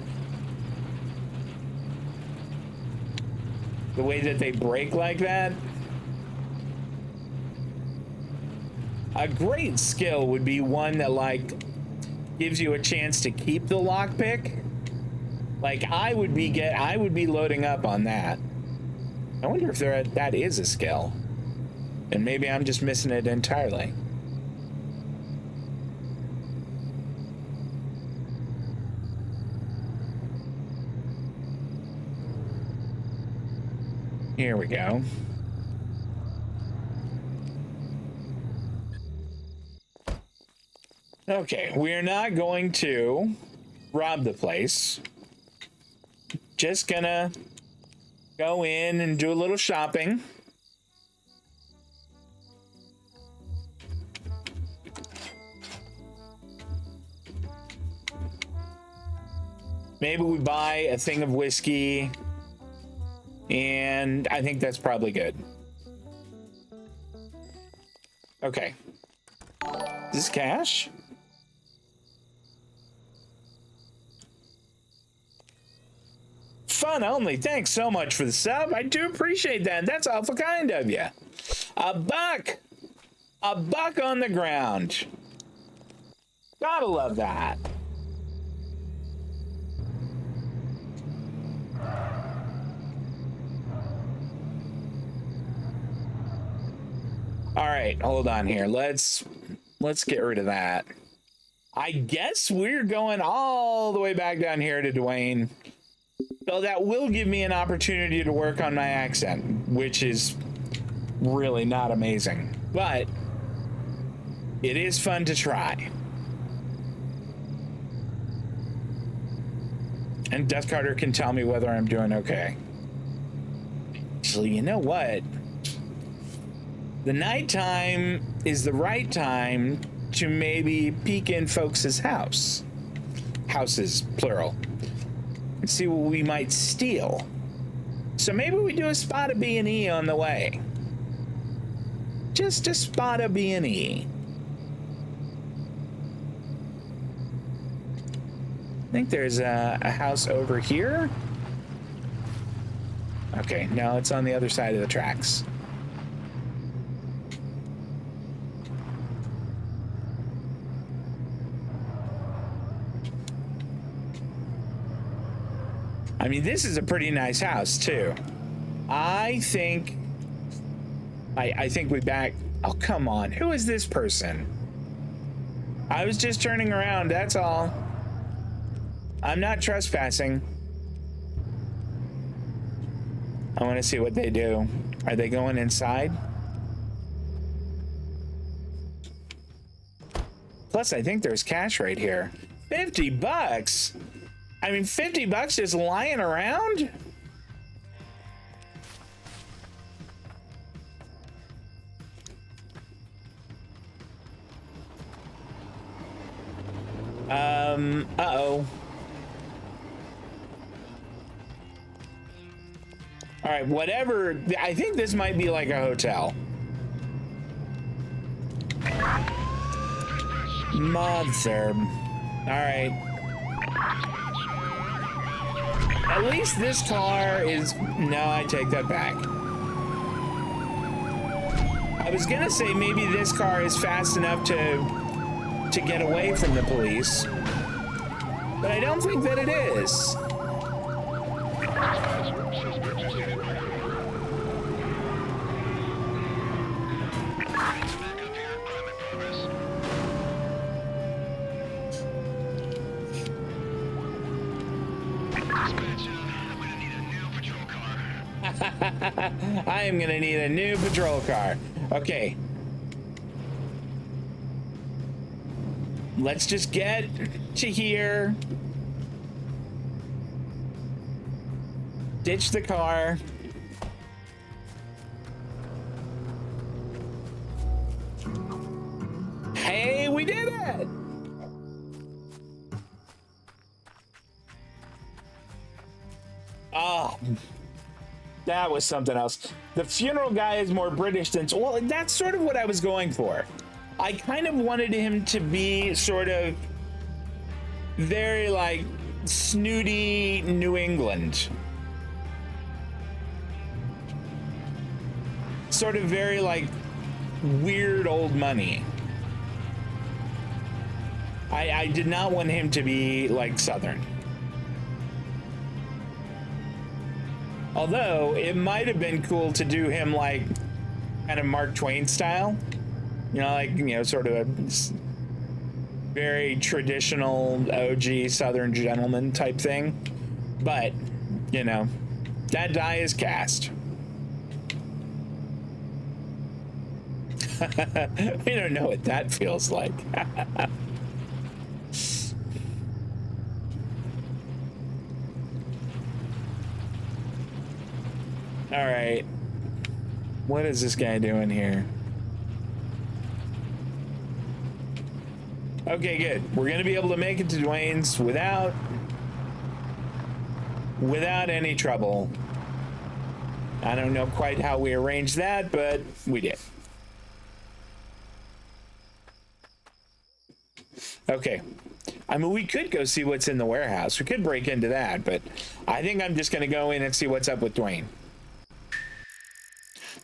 The way that they break like that. A great skill would be one that like gives you a chance to keep the lockpick. Like I would be loading up on that. I wonder if that is a skill. And maybe I'm just missing it entirely. Here we go. Okay, we're not going to rob the place. Just gonna go in and do a little shopping. Maybe we buy a thing of whiskey, and I think that's probably good. Okay. Is this cash? Fun only. Thanks so much for the sub. I do appreciate that. That's awful kind of you. A buck. A buck on the ground. Gotta love that. All right, hold on here. Let's get rid of that. I guess we're going all the way back down here to Dwayne. So that will give me an opportunity to work on my accent, which is really not amazing, but it is fun to try. And Death Carter can tell me whether I'm doing okay. Actually, you know what? The nighttime is the right time to maybe peek in folks' house. Houses, plural. And see what we might steal. So maybe we do a spot of B&E on the way. Just a spot of B&E. I think there's a house over here. Okay, no, it's on the other side of the tracks. I mean, this is a pretty nice house, too. I think we back... Oh, come on. Who is this person? I was just turning around, that's all. I'm not trespassing. I want to see what they do. Are they going inside? Plus, I think there's cash right here. 50 bucks? I mean, 50 bucks just lying around? Uh-oh. All right, whatever. I think this might be like a hotel. Mother. All right. At least this car is... No, I take that back. I was gonna say maybe this car is fast enough to get away from the police, but I don't think that it is. I am gonna need a new patrol car. Okay. Let's just get to here. Ditch the car. Hey, we did it! Oh. That was something else. The funeral guy is more British than... Well, that's sort of what I was going for. I kind of wanted him to be sort of very, like, snooty New England. sort of very like weird old money. I did not want him to be like Southern. Although it might have been cool to do him like kind of Mark Twain style, you know, like, you know, sort of a very traditional OG Southern gentleman type thing. But, you know, that die is cast. We don't know what that feels like. All right. What is this guy doing here? Okay, good. We're going to be able to make it to Dwayne's without any trouble. I don't know quite how we arranged that, but we did. Okay. I mean, we could go see what's in the warehouse. We could break into that, but I think I'm just going to go in and see what's up with Dwayne.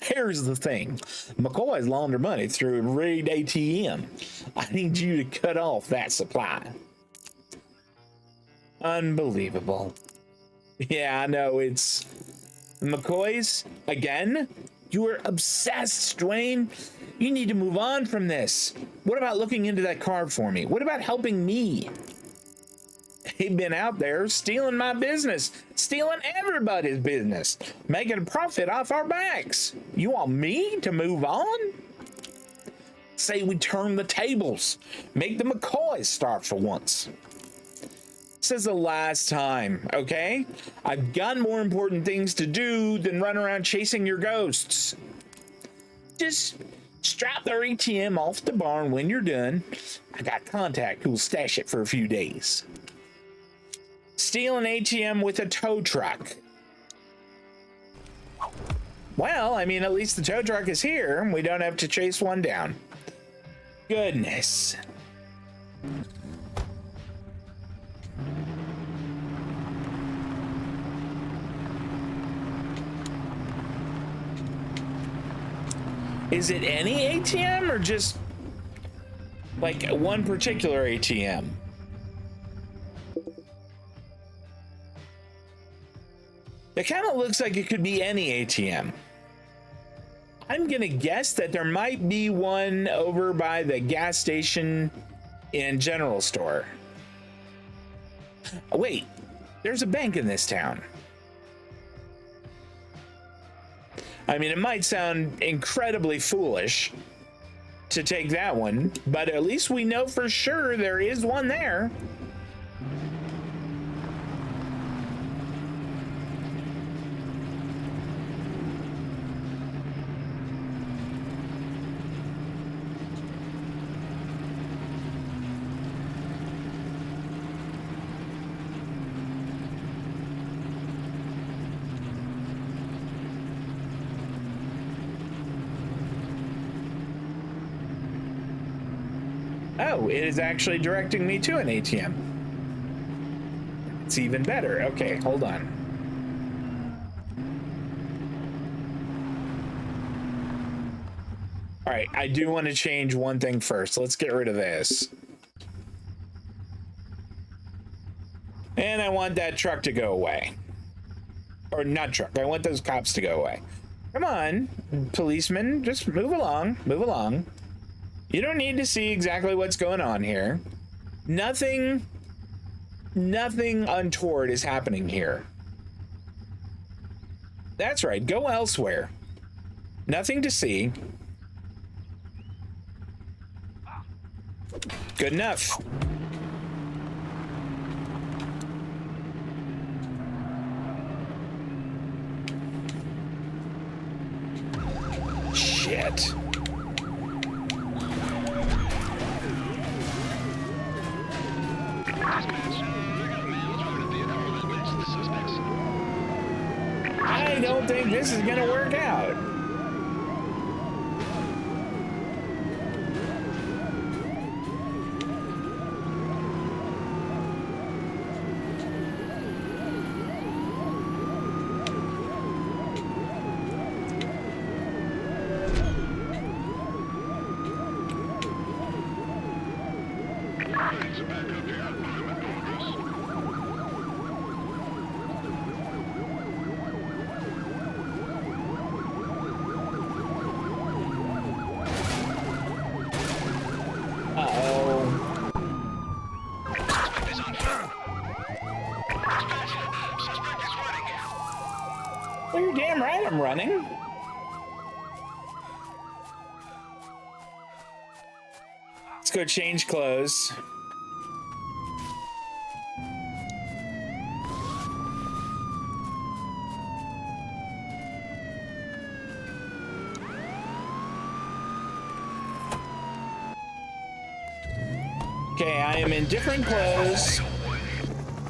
Here's the thing. McCoy's laundered money through a rigged ATM. I need you to cut off that supply. Unbelievable. Yeah, I know, it's McCoy's again. You are obsessed, Dwayne. You need to move on from this. What about looking into that car for me? What about helping me? They've been out there stealing my business, stealing everybody's business, making a profit off our backs. You want me to move on? Say we turn the tables, make the McCoys start for once. This is the last time, okay? I've got more important things to do than run around chasing your ghosts. Just strap their ATM off the barn when you're done. I got contact who'll stash it for a few days. Steal an ATM with a tow truck. Well, I mean, at least the tow truck is here and we don't have to chase one down. Goodness. Is it any ATM or just like one particular ATM? It kind of looks like it could be any ATM. I'm gonna guess that there might be one over by the gas station and general store. Wait, there's a bank in this town. I mean, it might sound incredibly foolish to take that one, but at least we know for sure there is one there. Oh, it is actually directing me to an ATM. It's even better. Okay, hold on. All right, I do want to change one thing first. Let's get rid of this. And I want that truck to go away. Or not truck, I want those cops to go away. Come on, policeman, just move along, move along. You don't need to see exactly what's going on here. Nothing untoward is happening here. That's right, go elsewhere. Nothing to see. Good enough. Shit. I don't think this is gonna work out. eyes on foot. Dispatch, suspect is running. Well, you're damn right I'm running. Let's go change clothes. Okay, I am in different clothes.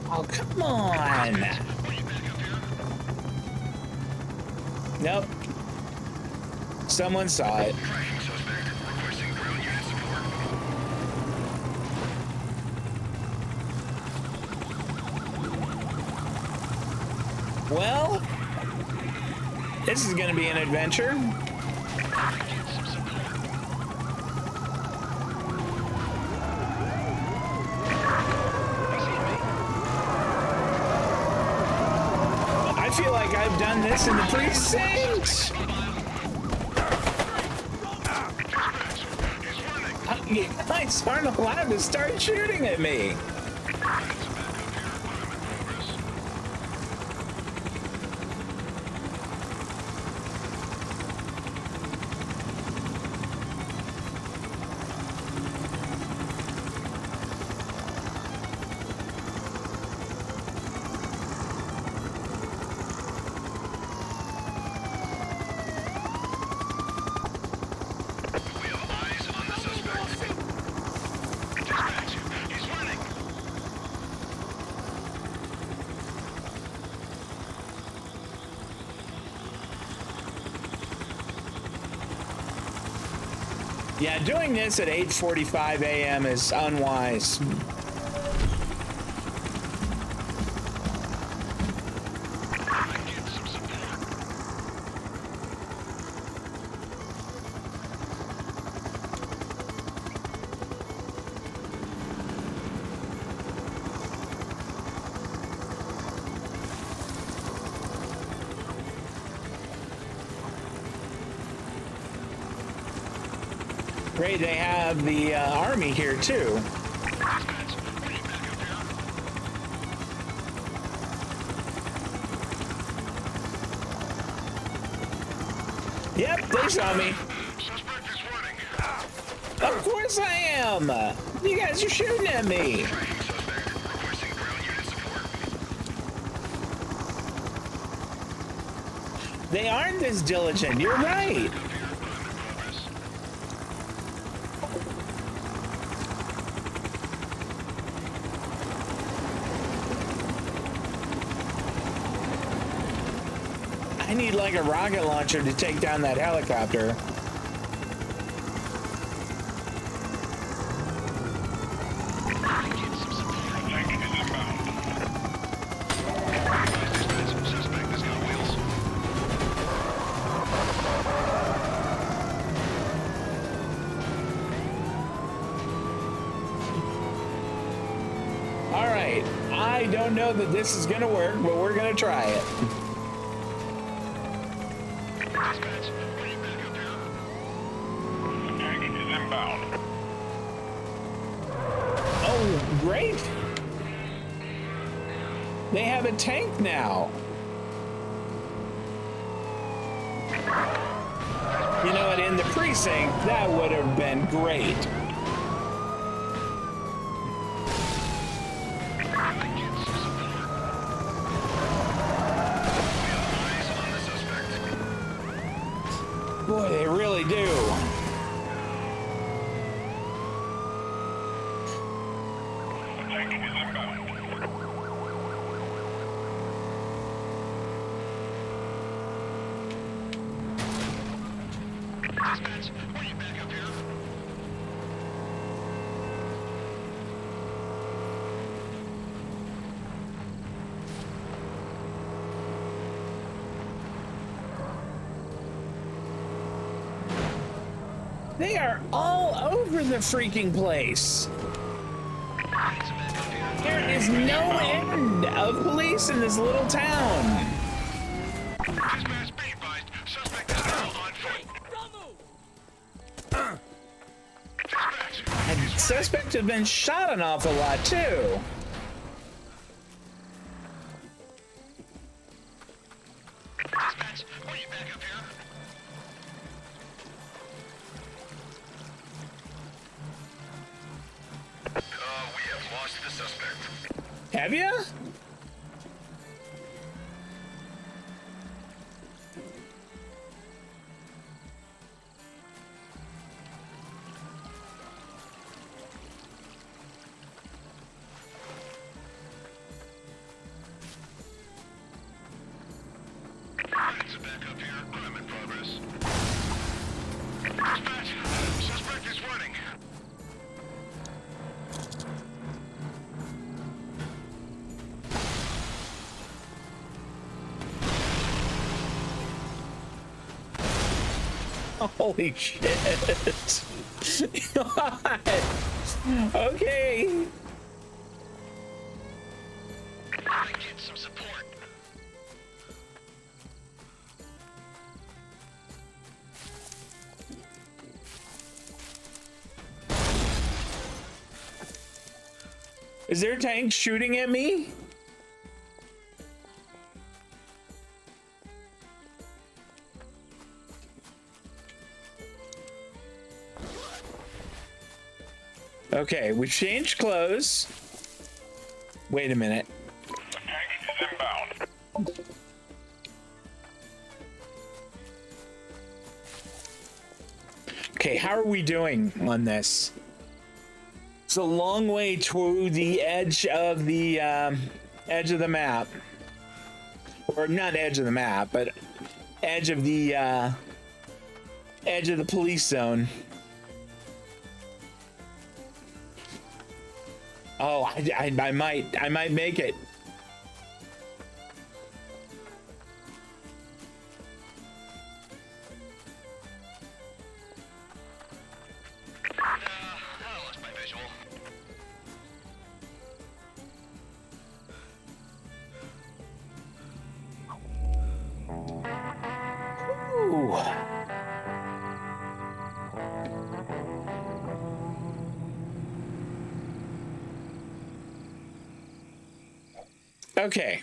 Oh, come on. Nope. Someone saw it. Tracking suspect. Requesting ground unit support. Well, this is gonna be an adventure. I feel like I've done this in the precinct. You guys aren't allowed to start shooting at me. We have eyes on the suspect. Dispatch, he's running. Yeah, doing this at 8:45 a.m. is unwise. I get some support. Great, they have the army here too. Dispatch, we need backup here. Yep, they saw me. Suspect is running. Of course I am. You guys are shooting at me. Tracking suspect. Requesting ground unit support. They aren't this diligent. You're right. Backup here, but I'm in progress. I need like a rocket launcher to take down that helicopter. I get some support. Tank is inbound. Dispatch, suspect has got wheels. All right, I don't know that this is gonna work, but we're gonna try it. Dispatch, we need backup here. Tank is inbound. Oh, great. They have a tank now. You know what, in the precinct, that would have been great. I get some support. We have eyes on the suspect. Boy, they really do. Tank is inbound. Dispatch, we need backup here. They are all over the freaking place. There is no end of police in this little town. Dispatch, be advised, suspect is now on foot. Dispatch, And suspects have been shot an awful lot too. Have you? It's back up here. Crime in progress. Dispatch. Suspect is running. Holy shit. God. Okay. I get some support. Is there a tank shooting at me? Okay, we changed clothes. Wait a minute. Tank is inbound. Okay, how are we doing on this? It's a long way to the edge of the map, or not edge of the map, but edge of the police zone. Oh, I might make it. I lost my visual. Ooh. Okay.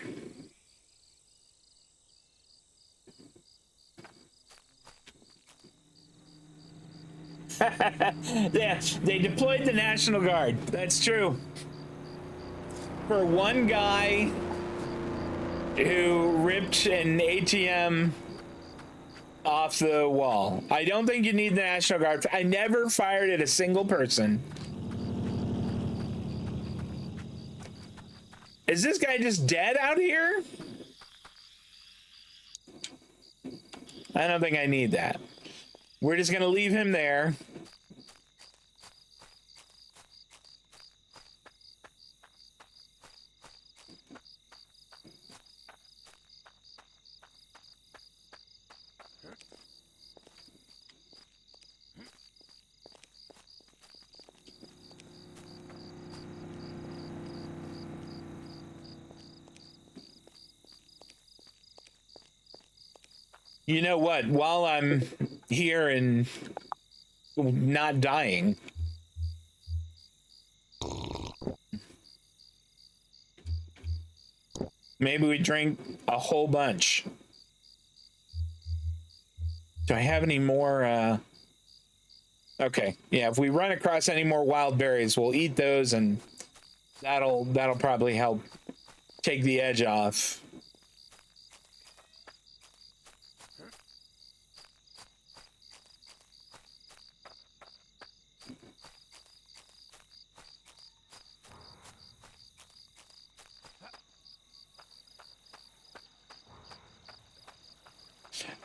Yeah, they deployed the National Guard. That's true. For one guy who ripped an ATM off the wall. I don't think you need the National Guard. I never fired at a single person. Is this guy just dead out here? I don't think I need that. We're just gonna leave him there. You know what? While I'm here and not dying, maybe we drink a whole bunch. Do I have any more? Okay, yeah. If we run across any more wild berries, we'll eat those, and that'll probably help take the edge off.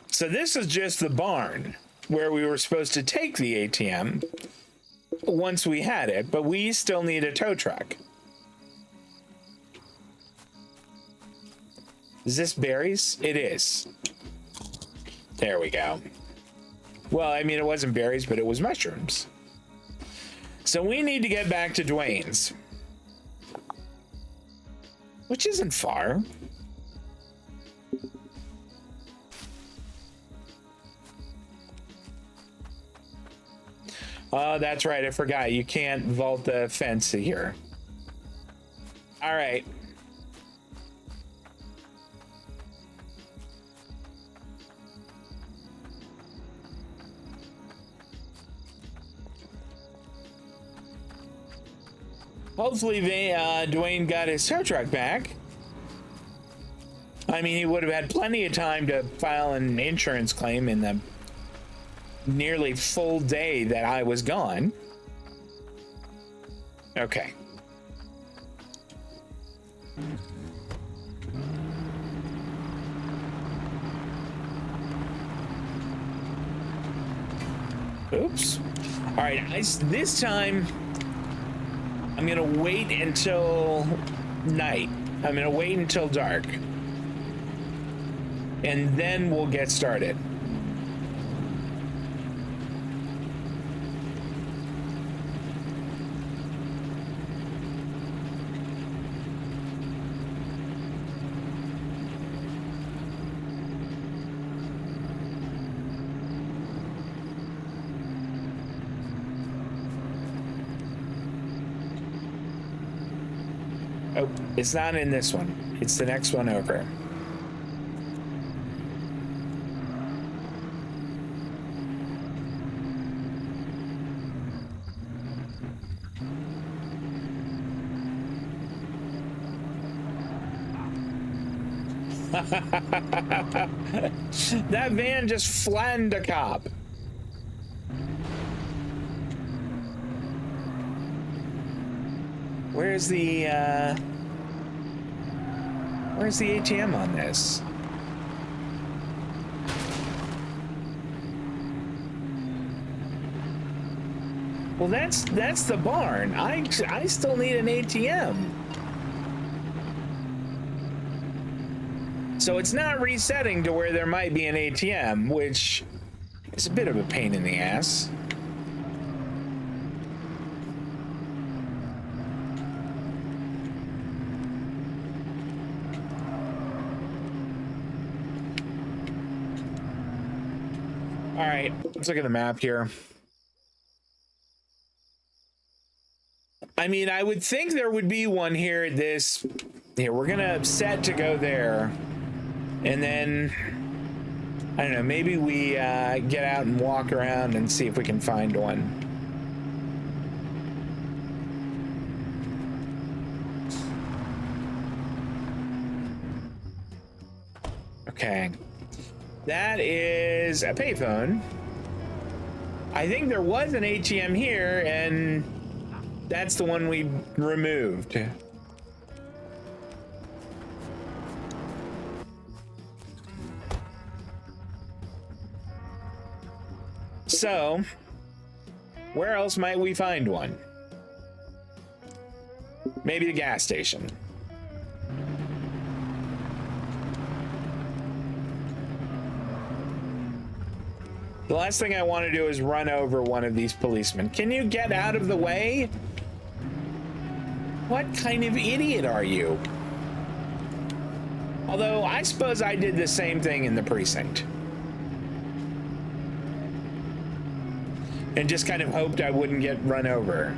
So this is just the barn where we were supposed to take the ATM once we had it, but we still need a tow truck. Is this berries? It is. There we go. Well, I mean, it wasn't berries, but it was mushrooms. So we need to get back to Dwayne's, which isn't far. Oh, that's right. I forgot. You can't vault the fence here. All right. Hopefully, Dwayne got his tow truck back. I mean, he would have had plenty of time to file an insurance claim in the nearly full day that I was gone. Okay. Oops. All right, this time I'm gonna wait until night. I'm gonna wait until dark. And then we'll get started. Oh, it's not in this one. It's the next one over. That van just flattened a cop. Where's the ATM on this? Well, that's the barn. I still need an ATM. So it's not resetting to where there might be an ATM, which is a bit of a pain in the ass. All right, let's look at the map here. I mean, I would think there would be one here at this. Here, we're gonna set to go there. And then, I don't know, maybe we get out and walk around and see if we can find one. Okay. That is a payphone. I think there was an ATM here, and that's the one we removed. So, where else might we find one? Maybe the gas station. The last thing I want to do is run over one of these policemen. Can you get out of the way? What kind of idiot are you? Although, I suppose I did the same thing in the precinct. And just kind of hoped I wouldn't get run over.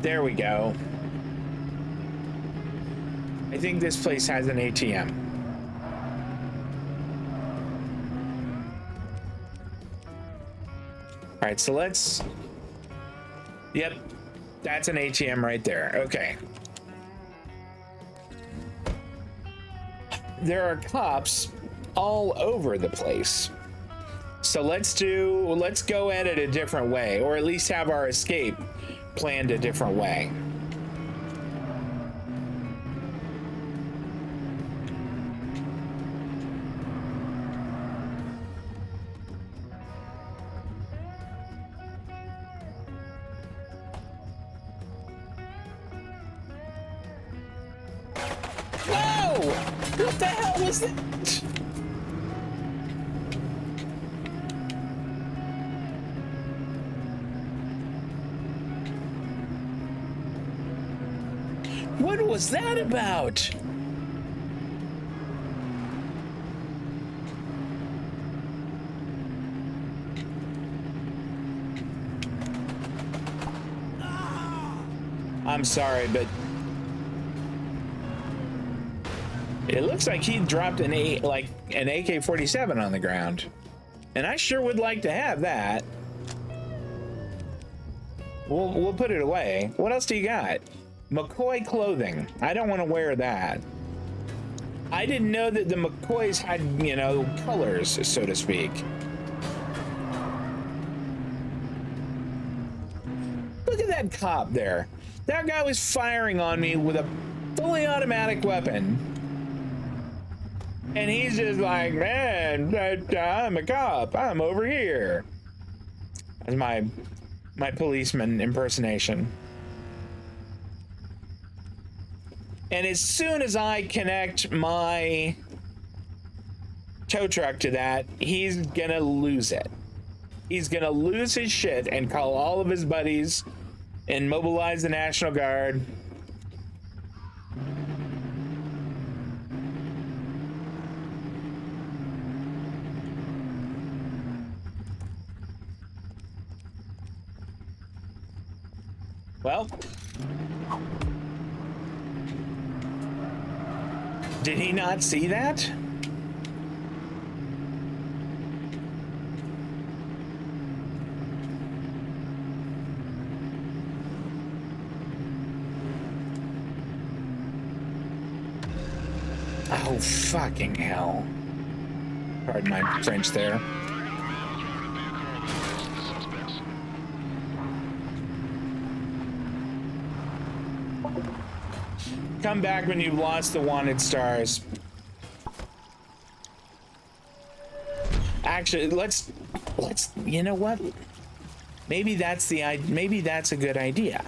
There we go. I think this place has an ATM. All right, so let's... Yep, that's an ATM right there. Okay. There are cops all over the place. So let's go at it a different way, or at least have our escape planned a different way. What the hell was that? What was that about? I'm sorry, but It looks like he dropped an AK-47 on the ground. And I sure would like to have that. We'll put it away. What else do you got? McCoy clothing. I don't want to wear that. I didn't know that the McCoys had, you know, colors, so to speak. Look at that cop there. That guy was firing on me with a fully automatic weapon. And he's just like, man, I'm a cop. I'm over here. That's my policeman impersonation. And as soon as I connect my tow truck to that, he's gonna lose it. He's gonna lose his shit and call all of his buddies and mobilize the National Guard. Well, did he not see that? Oh, fucking hell. Pardon my French there. Come back when you've lost the wanted stars. Actually, let's you know what? Maybe that's a good idea.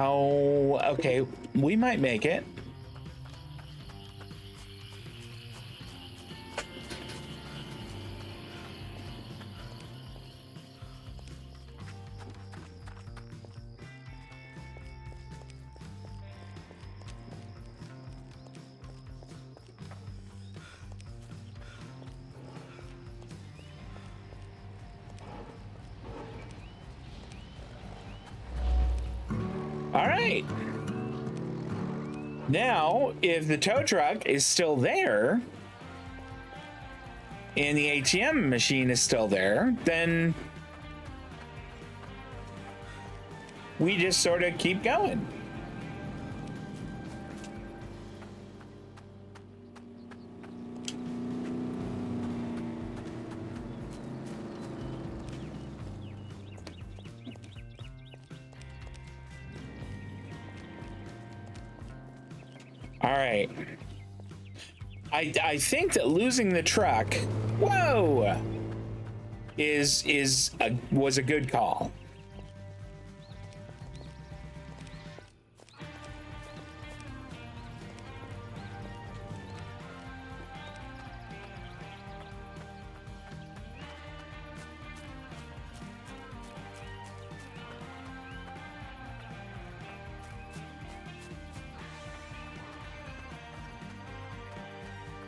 Oh, okay, we might make it. All right. Now, if the tow truck is still there and the ATM machine is still there, then we just sort of keep going. All right. I think that losing the truck, whoa, was a good call.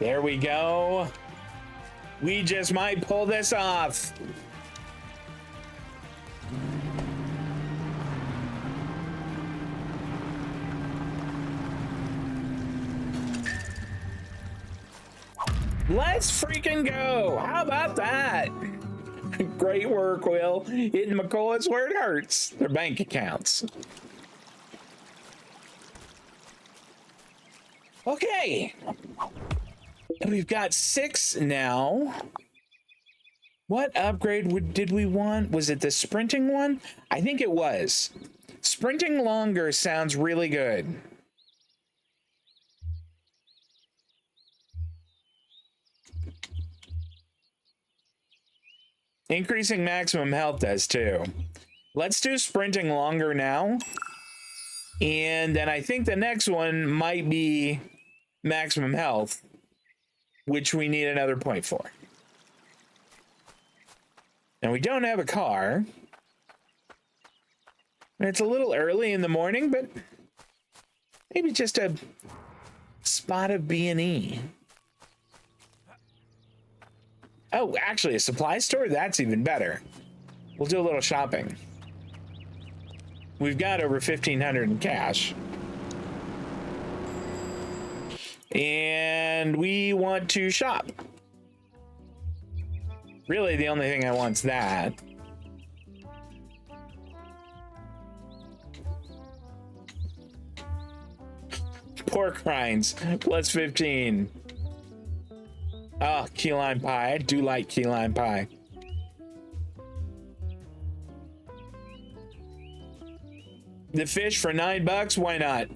There we go. We just might pull this off. Let's freaking go. How about that? Great work, Will. Hitting McCoy's where it hurts. Their bank accounts. Okay. We've got 6 now. What upgrade did we want? Was it the sprinting one? I think it was. Sprinting longer sounds really good. Increasing maximum health does too. Let's do sprinting longer now. And then I think the next one might be maximum health, which we need another point for. And we don't have a car. It's a little early in the morning, but Maybe just a spot of B&E. Oh, actually, a supply store? That's even better. We'll do a little shopping. We've got over 1,500 in cash. And we want to shop. Really, the only thing I want's that. Pork rinds, plus 15. Oh, key lime pie. I do like key lime pie. The fish for $9, why not?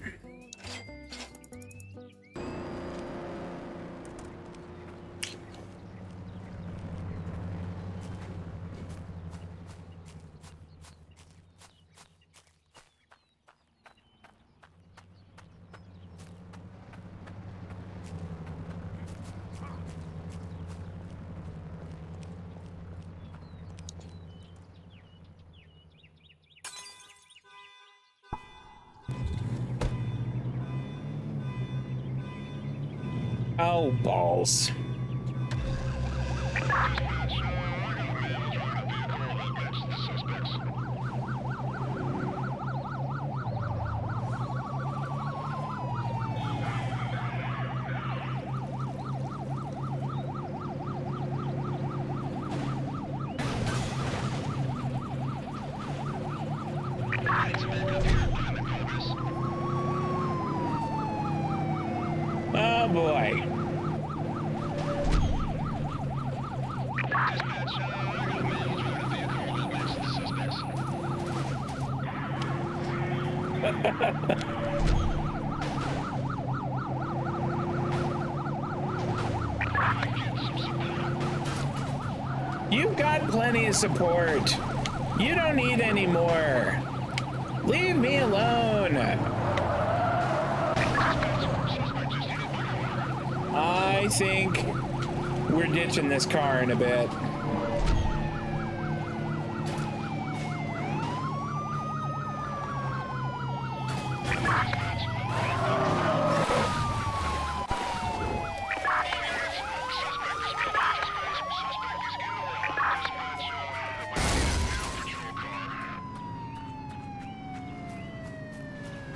Oh, balls. Oh boy. You've got plenty of support. You don't need any more. Leave me alone. I think we're ditching this car in a bit.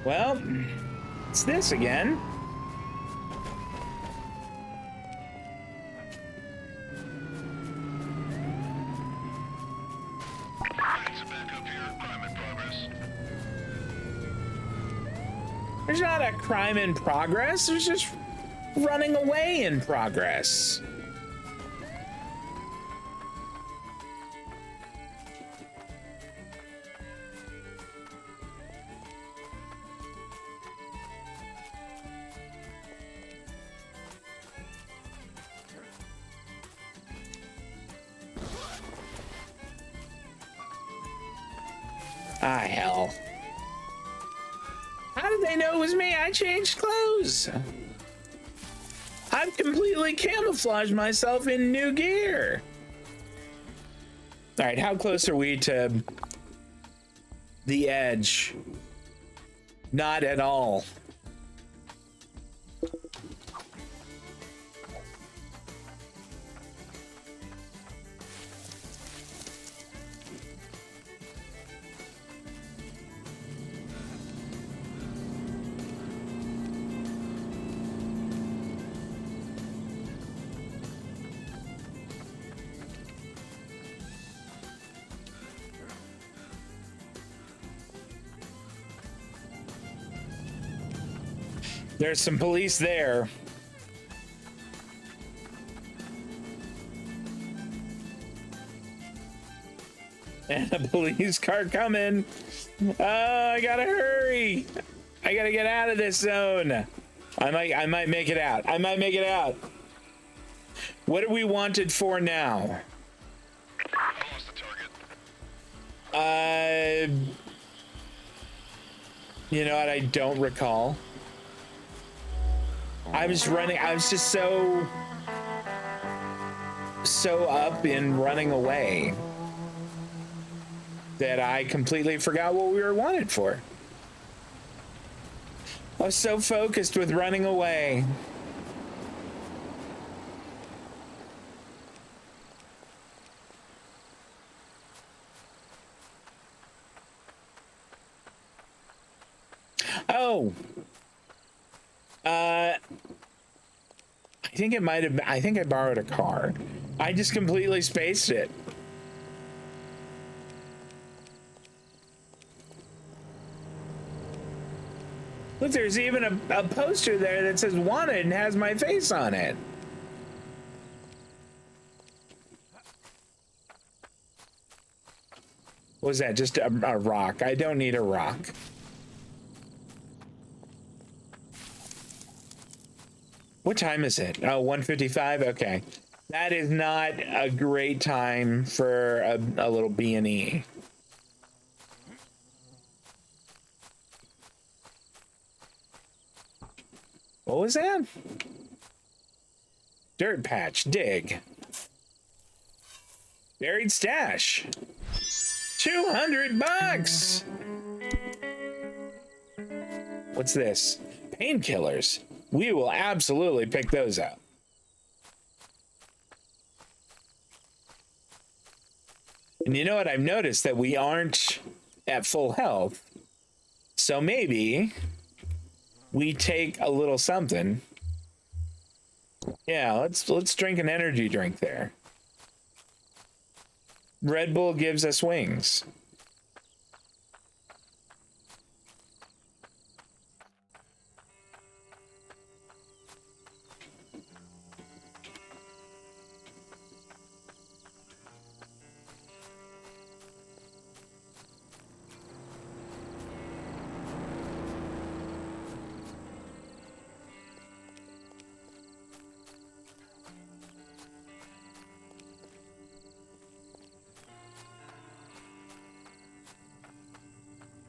Well, it's this again. There's not a crime in progress, there's just running away in progress. Ah, hell. How did they know it was me? I changed clothes. I've completely camouflaged myself in new gear. All right, how close are we to the edge? Not at all. There's some police there. And a police car coming. Oh, I gotta hurry. I gotta get out of this zone. I might make it out. I might make it out. What are we wanted for now? I lost the target. You know what? I don't recall. I was just so up in running away that I completely forgot what we were wanted for. I was so focused with running away. Oh. I think it might have been, I think I borrowed a car. I just completely spaced it. Look, there's even a poster there that says wanted and has my face on it. What was that? Just a rock. I don't need a rock. What time is it? Oh, 1:55? Okay. That is not a great time for a little B&E. What was that? Dirt patch, dig. Buried stash. 200 bucks. What's this? Painkillers. We will absolutely pick those up. And you know what? I've noticed that we aren't at full health. So maybe we take a little something. Yeah, let's drink an energy drink there. Red Bull gives us wings.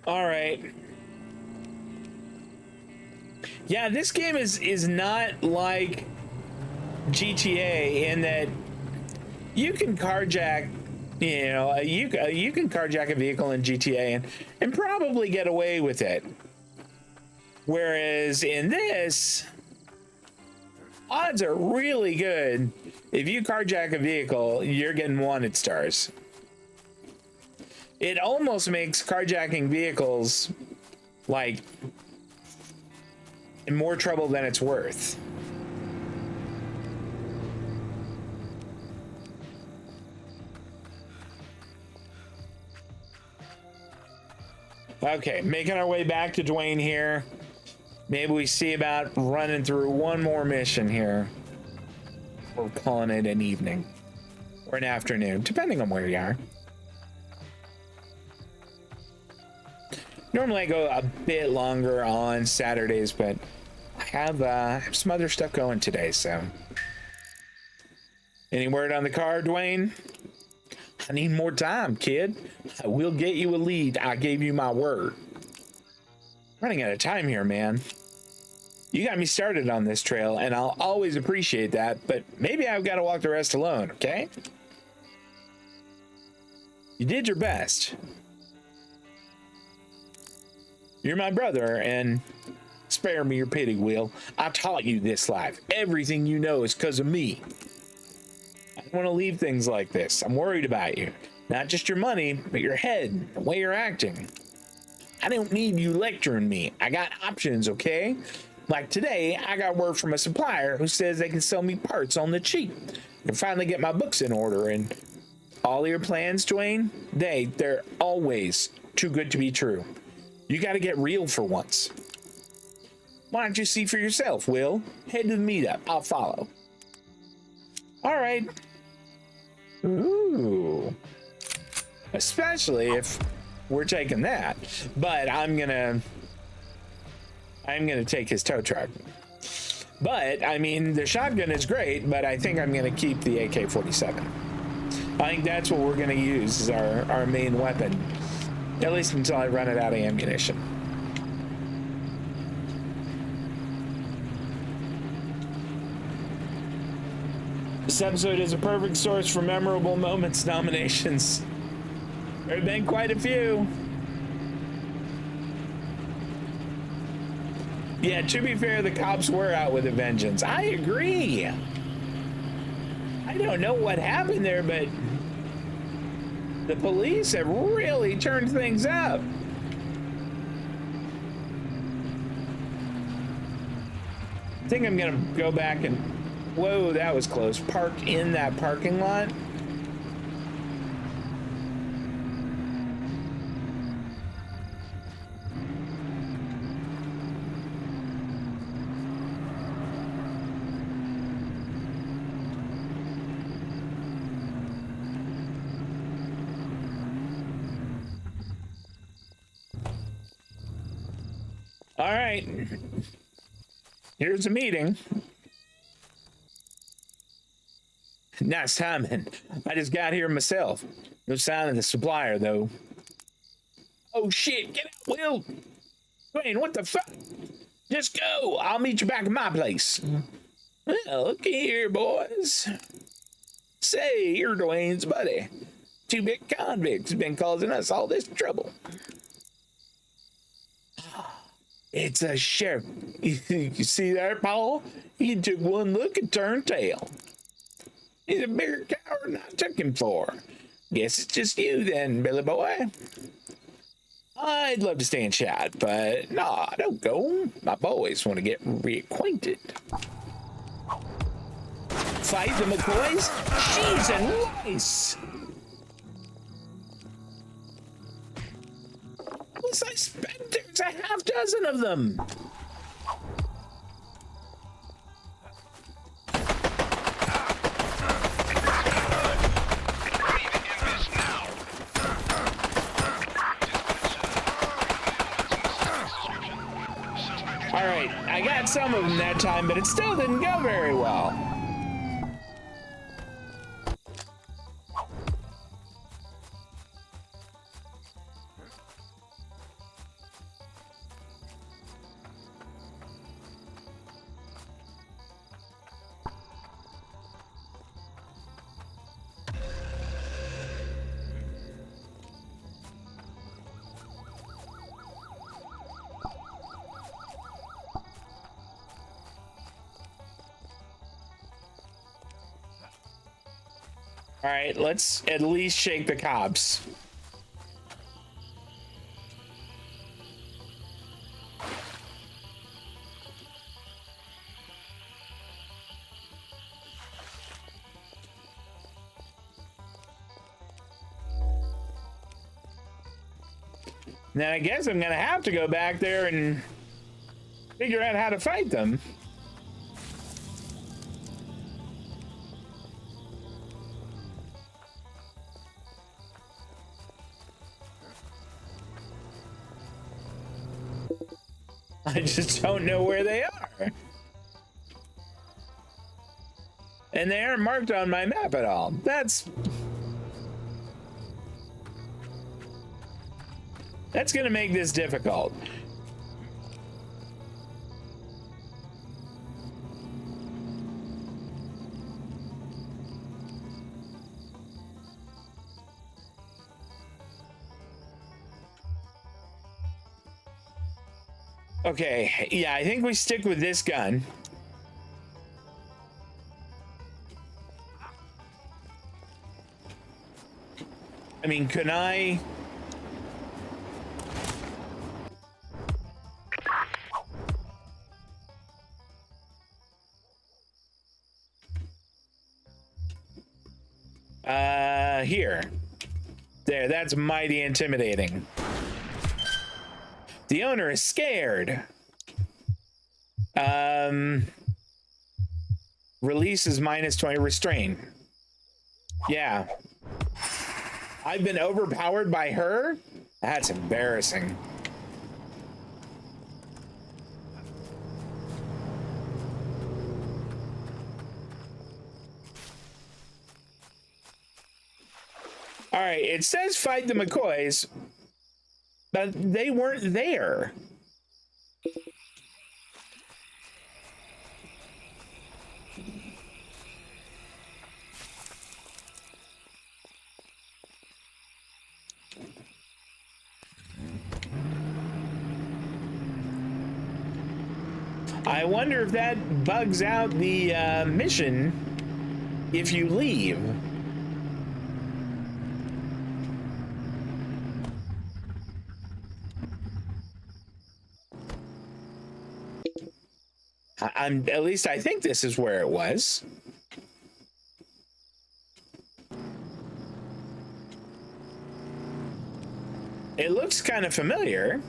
All right. Yeah, this game is not like GTA in that you can carjack, you know, you can carjack a vehicle in GTA and probably get away with it. Whereas in this, odds are really good. If you carjack a vehicle, you're getting wanted stars. It almost makes carjacking vehicles like in more trouble than it's worth. Okay, making our way back to Dwayne here. Maybe we see about running through one more mission here. We're calling it an evening or an afternoon, depending on where you are. Normally I go a bit longer on Saturdays, but I have some other stuff going today, so. Any word on the car, Dwayne? I need more time, kid. I will get you a lead. I gave you my word. Running out of time here, man. You got me started on this trail, and I'll always appreciate that, but maybe I've got to walk the rest alone, okay? You did your best. You're my brother, and spare me your pity, Will. I taught you this life. Everything you know is because of me. I don't want to leave things like this. I'm worried about you. Not just your money, but your head, the way you're acting. I don't need you lecturing me. I got options, okay? Like today, I got word from a supplier who says they can sell me parts on the cheap. I can finally get my books in order, and all your plans, Dwayne, they're always too good to be true. You got to get real for once. Why don't you see for yourself, Will? Head to the meetup. I'll follow. All right. Ooh. Especially if we're taking that. But I'm gonna take his tow truck. But, I mean, the shotgun is great, but I think I'm gonna keep the AK-47. I think that's what we're gonna use as our main weapon. At least until I run it out of ammunition. This episode is a perfect source for memorable moments nominations. There have been quite a few. Yeah, to be fair, the cops were out with a vengeance. I agree. I don't know what happened there, but the police have really turned things up. I think I'm gonna go back and, whoa, that was close. Park in that parking lot. All right, here's a meeting. Nice timing. I just got here myself. No sign of the supplier, though. Oh shit, get out, Will. Dwayne, what the fuck? Just go. I'll meet you back at my place. Well, look here, boys. Say, you're Dwayne's buddy. Two big convicts have been causing us all this trouble. It's a sheriff. You see there, Paul? He took one look and turned tail. He's a bigger coward than I took him for. Guess it's just you then, Billy boy. I'd love to stay and chat, but nah, don't go. My boys want to get reacquainted. Fight the McCoys? Cheese and rice! Plus, I spent there's a half dozen of them. All right, I got some of them that time, but it still didn't go very well. All right, let's at least shake the cops. Then I guess I'm gonna have to go back there and figure out how to fight them. I just don't know where they are. And they aren't marked on my map at all. That's gonna make this difficult. Okay, yeah, I think we stick with this gun. I mean, can I? Here. There, that's mighty intimidating. The owner is scared. Release is -20 restrain. Yeah. I've been overpowered by her? That's embarrassing. All right, it says fight the McCoys, but they weren't there. I wonder if that bugs out the mission if you leave. I'm at least I think this is where it was. It looks kind of familiar.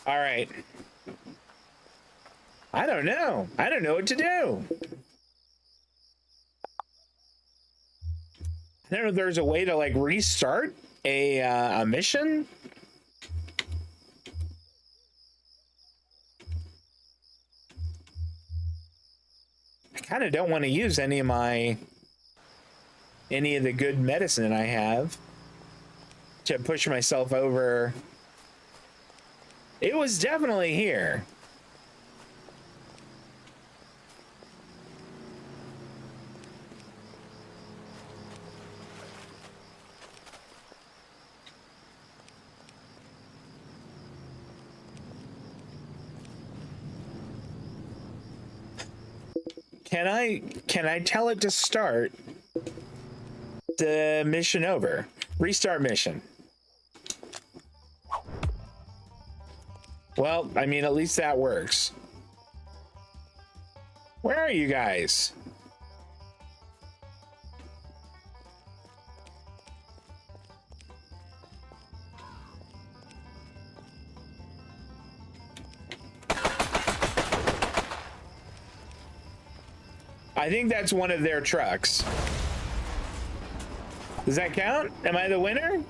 All right. I don't know. I don't know what to do. I don't know if there's a way to like restart a mission. I kind of don't want to use any of the good medicine I have to push myself over. It was definitely here. Can I tell it to start the mission over? Restart mission. Well, I mean, at least that works. Where are you guys? I think that's one of their trucks. Does that count? Am I the winner?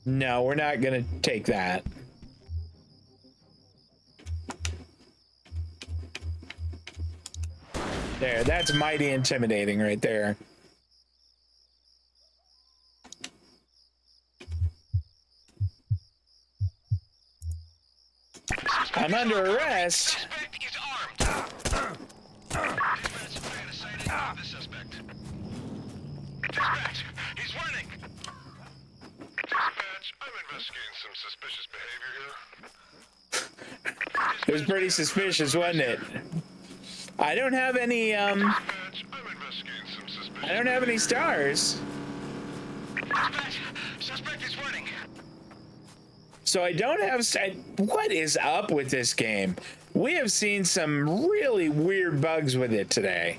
No, we're not gonna take that. There, that's mighty intimidating right there. I'm under arrest. Dispatch, he's running. Dispatch, I'm investigating some suspicious behavior here. It was pretty suspicious, wasn't it? I don't have any, Dispatch, I'm investigating some suspicious. I don't have any stars. Dispatch, suspect is running. So I don't have, what is up with this game? We have seen some really weird bugs with it today.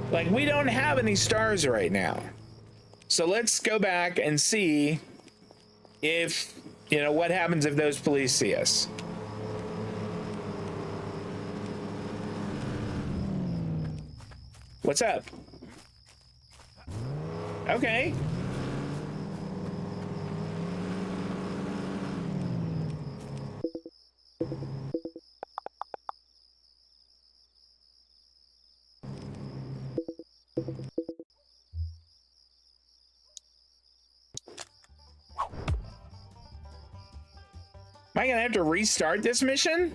Like, we don't have any stars right now. So let's go back and see if, you know, what happens if those police see us. What's up? Okay. Am I gonna have to restart this mission?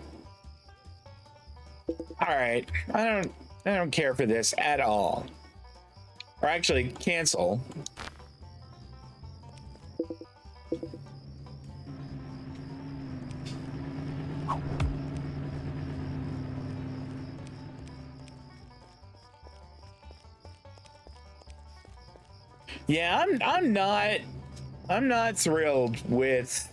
All right, I don't care for this at all. Or actually, cancel. Yeah, I'm not thrilled with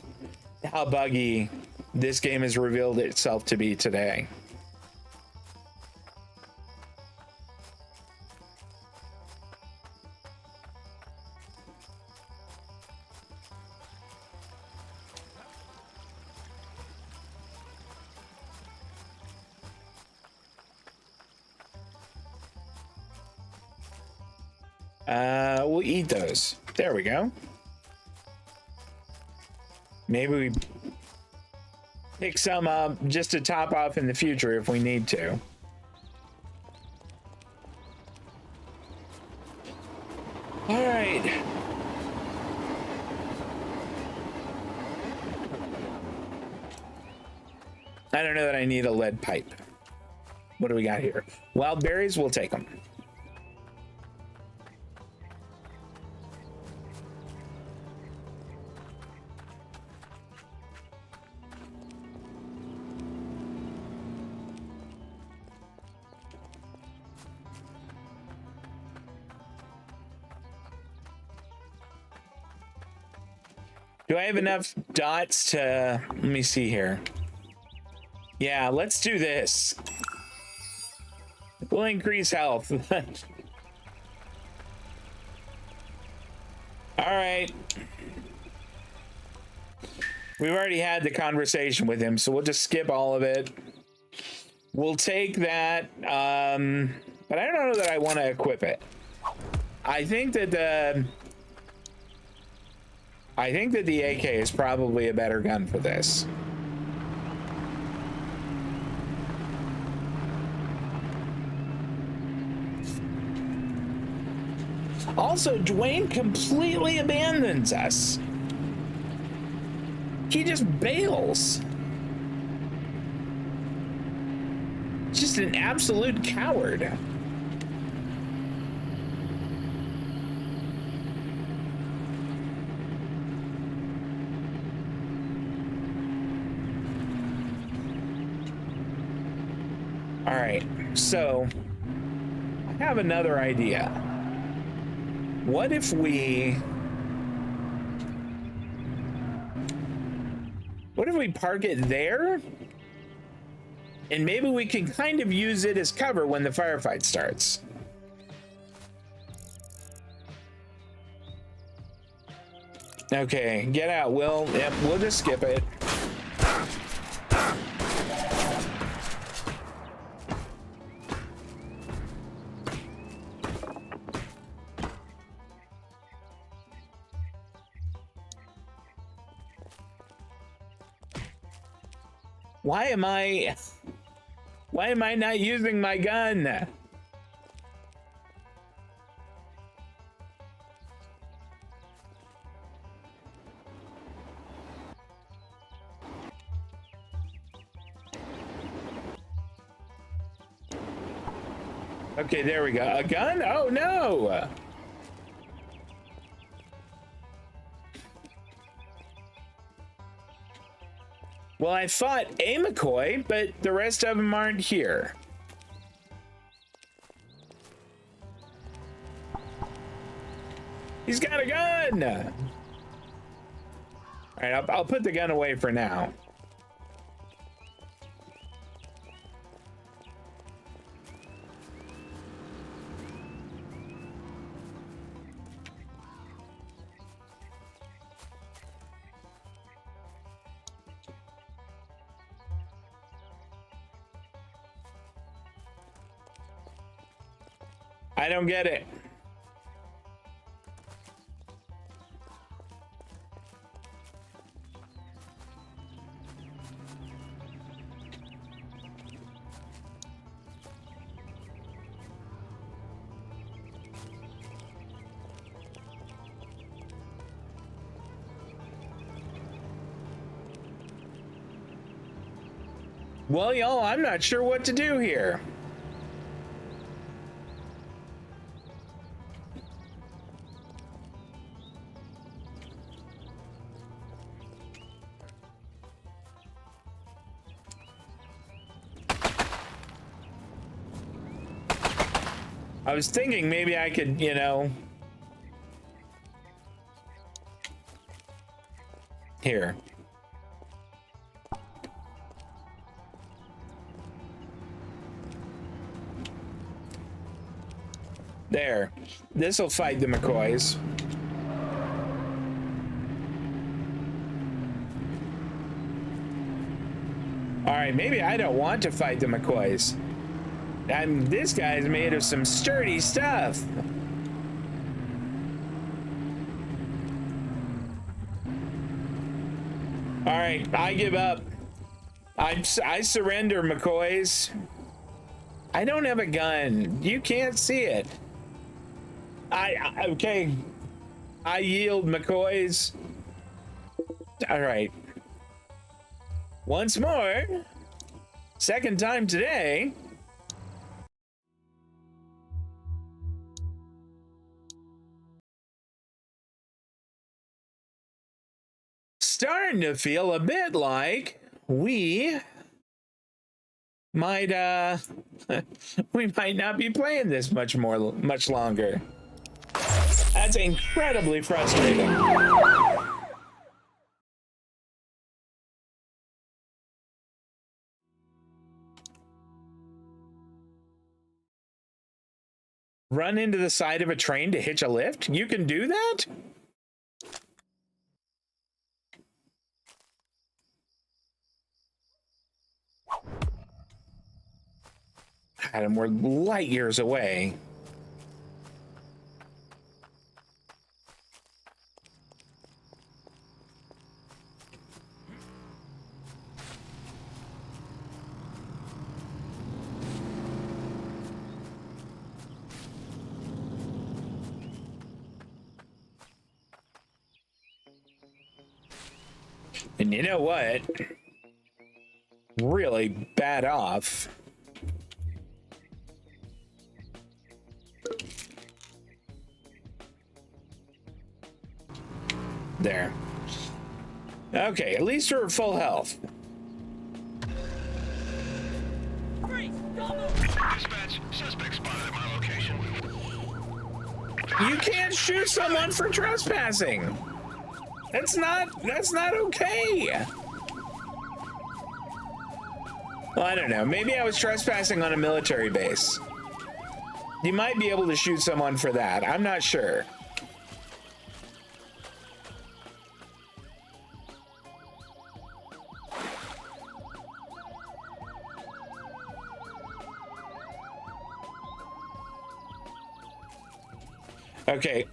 how buggy this game has revealed itself to be today. We'll eat those. There we go. Maybe we pick some up just to top off in the future if we need to. All right. I don't know that I need a lead pipe. What do we got here? Wild berries, we'll take them. Do I have enough dots to, let me see here. Yeah, let's do this. We'll increase health. All right. We've already had the conversation with him, so we'll just skip all of it. We'll take that, but I don't know that I want to equip it. I think that the AK is probably a better gun for this. Also, Dwayne completely abandons us. He just bails. Just an absolute coward. All right, so I have another idea. What if we park it there? And maybe we can kind of use it as cover when the firefight starts. Okay, get out, Will. Yep, we'll just skip it. Why am I not using my gun? Okay, there we go. A gun? Oh no! Well, I fought a McCoy, but the rest of them aren't here. He's got a gun! All right, I'll put the gun away for now. I don't get it. Well, y'all, I'm not sure what to do here. I was thinking maybe I could, you know, Here. There. This'll fight the McCoys. Alright, maybe I don't want to fight the McCoys. This guy's made of some sturdy stuff. Alright, I give up. I surrender, McCoys. I don't have a gun. You can't see it. Okay. I yield, McCoys. Alright. Once more. Second time today. Starting to feel a bit like we might we might not be playing this much longer. That's incredibly frustrating. Run into the side of a train to hitch a lift? You can do that? God, and we're light years away. And you know what? Really bad off. There. Okay, at least we're at full health. Dispatch, suspect spotted at my location. You can't shoot someone for trespassing. That's not okay. Well, I don't know. Maybe I was trespassing on a military base. You might be able to shoot someone for that. I'm not sure. Okay.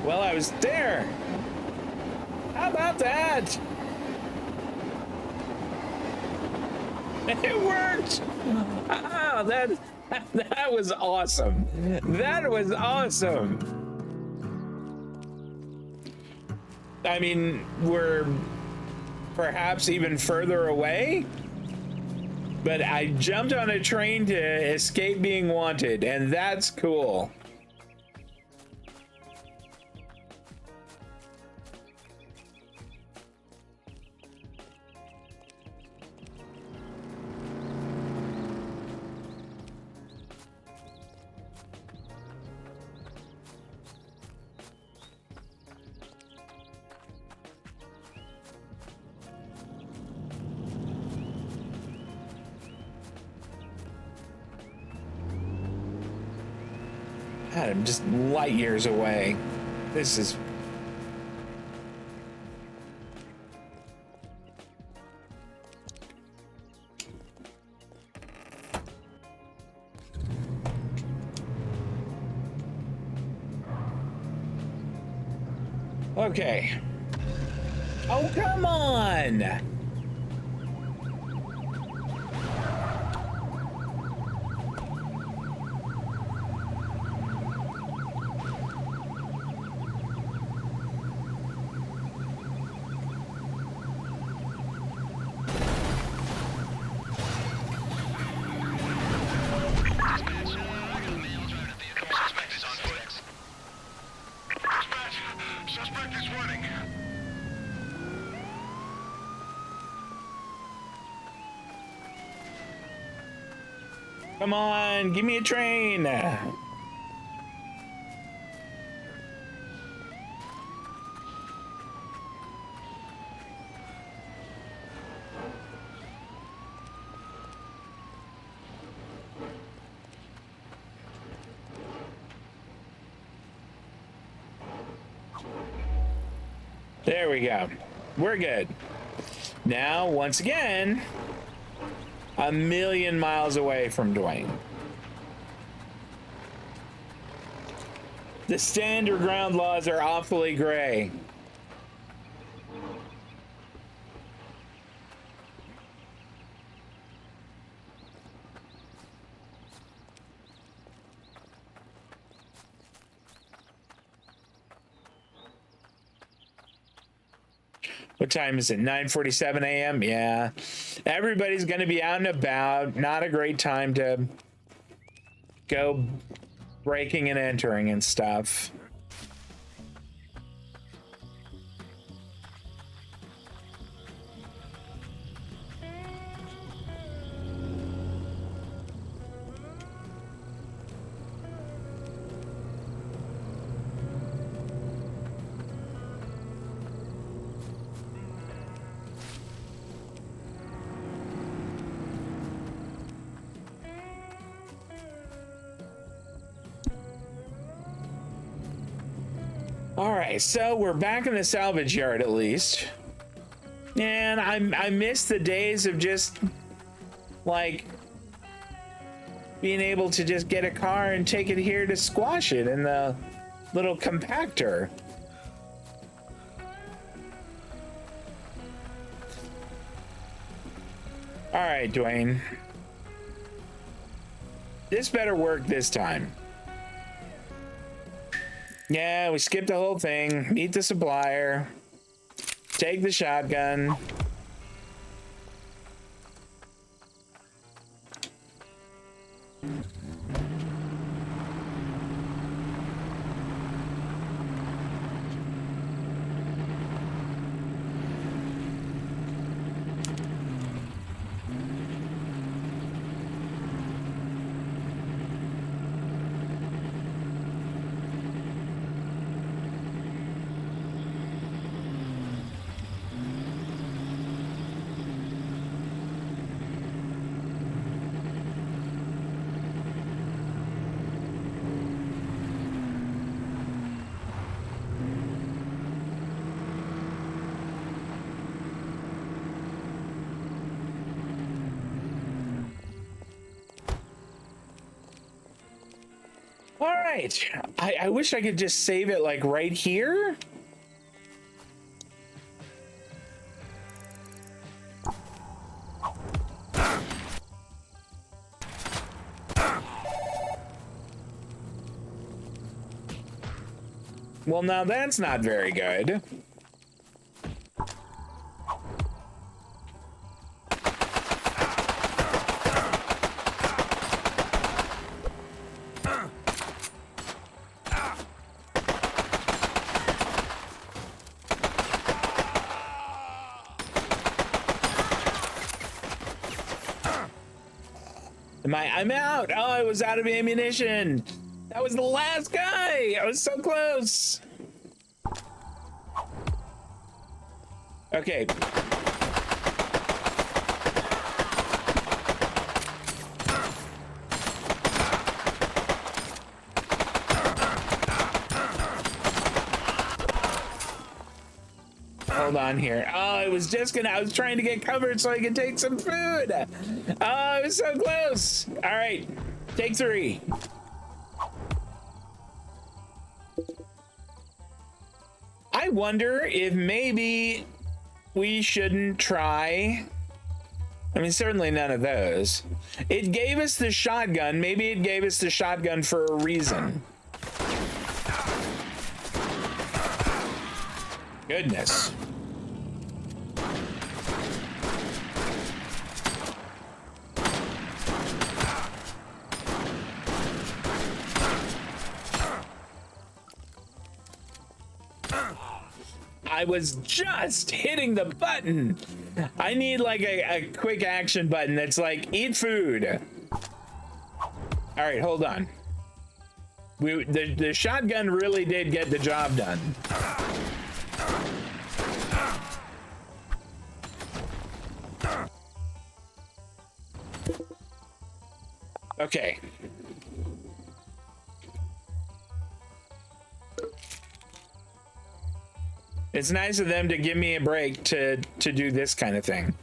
Well, I was there. How about that? It worked. Oh, that was awesome. That was awesome. I mean, we're perhaps even further away, but I jumped on a train to escape being wanted, and that's cool. God, I'm just light years away. This is... Okay. Oh, come on! Come on, give me a train. There we go. We're good. Now, once again, a million miles away from Dwayne. The standard ground laws are awfully gray. What time is it? 9:47 a.m. Yeah. Everybody's going to be out and about. Not a great time to go breaking and entering and stuff. All right, so we're back in the salvage yard at least. And I miss the days of just like being able to just get a car and take it here to squash it in the little compactor. All right, Dwayne. This better work this time. Yeah, we skipped the whole thing. Meet the supplier. Take the shotgun. All right. I wish I could just save it like right here. Well, now that's not very good. I'm out. Oh, I was out of ammunition. That was the last guy. I was so close. Okay. Hold on here. Oh, I was trying to get covered so I could take some food. Oh, I was so close. All right, take 3. I wonder if maybe we shouldn't try. I mean, certainly none of those. It gave us the shotgun. Maybe it gave us the shotgun for a reason. Goodness. I was just hitting the button. I need like a quick action button that's like, eat food. All right, hold on. The shotgun really did get the job done. Okay. It's nice of them to give me a break to do this kind of thing.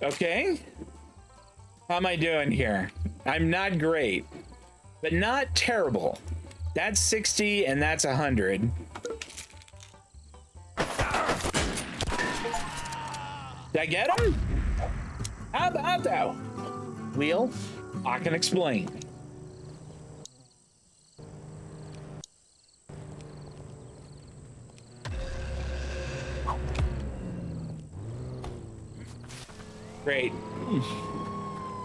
Okay. How am I doing here? I'm not great, but not terrible. That's 60 and that's 100. Did I get him? How about that? Wheel, I can explain. Great.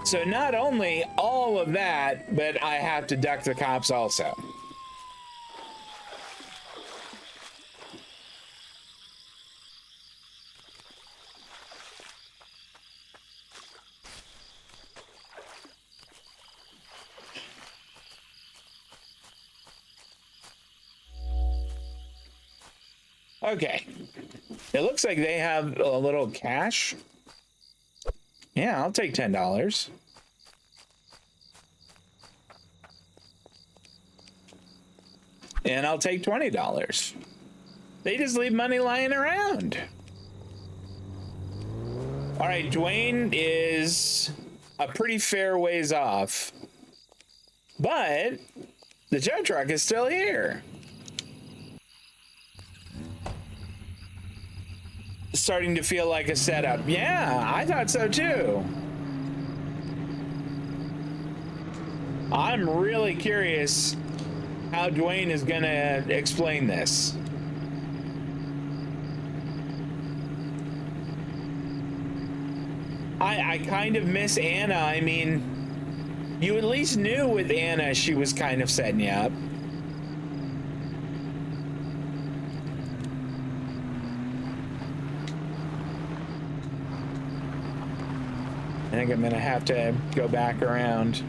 So not only all of that, but I have to duck the cops also. Okay. It looks like they have a little cash. Yeah, I'll take $10. And I'll take $20. They just leave money lying around. All right, Dwayne is a pretty fair ways off, but the tow truck is still here. Starting to feel like a setup. Yeah, I thought so too. I'm really curious how Dwayne is gonna explain this. I kind of miss Anna. I mean, you at least knew with Anna she was kind of setting you up. I think I'm gonna have to go back around.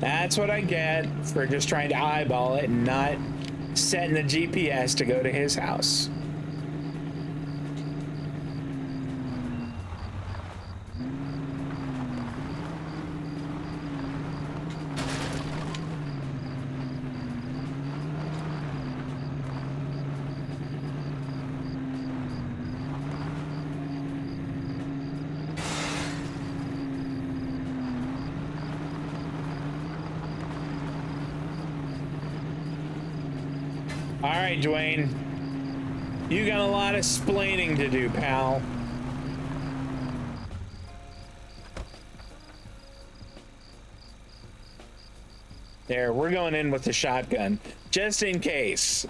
That's what I get for just trying to eyeball it and not setting the GPS to go to his house. All right, Dwayne, you got a lot of splaining to do, pal. There, we're going in with the shotgun, just in case.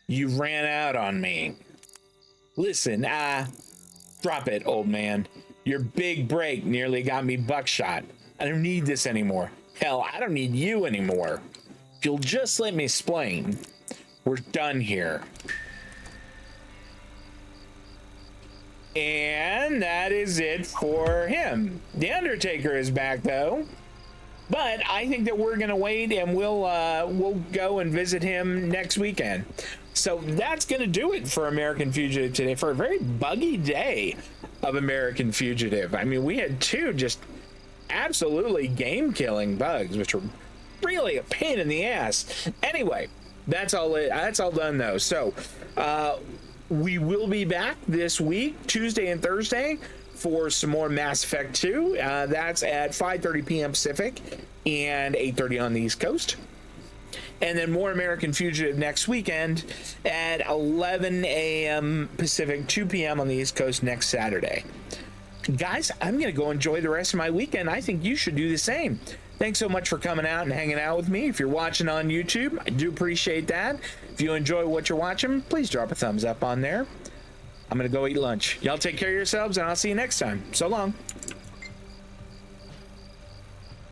You ran out on me. Listen, drop it, old man. Your big break nearly got me buckshot. I don't need this anymore. Hell, I don't need you anymore. If you'll just let me explain, we're done here. And that is it for him. The Undertaker is back though, but I think that we're gonna wait and we'll go and visit him next weekend. So that's gonna do it for American Fugitive today, for a very buggy day of American Fugitive. I mean, we had two just absolutely game-killing bugs, which were really a pain in the ass. Anyway, that's all done though. So we will be back this week, Tuesday and Thursday, for some more Mass Effect 2. That's at 5:30 p.m. Pacific and 8:30 on the East Coast. And then more American Fugitive next weekend at 11 a.m. Pacific, 2 p.m. on the East Coast next Saturday. guys, I'm going to go enjoy the rest of my weekend. I think you should do the same. Thanks so much for coming out and hanging out with me. If you're watching on YouTube, I do appreciate that. If you enjoy what you're watching, please drop a thumbs up on there. I'm going to go eat lunch. Y'all take care of yourselves, and I'll see you next time. So long.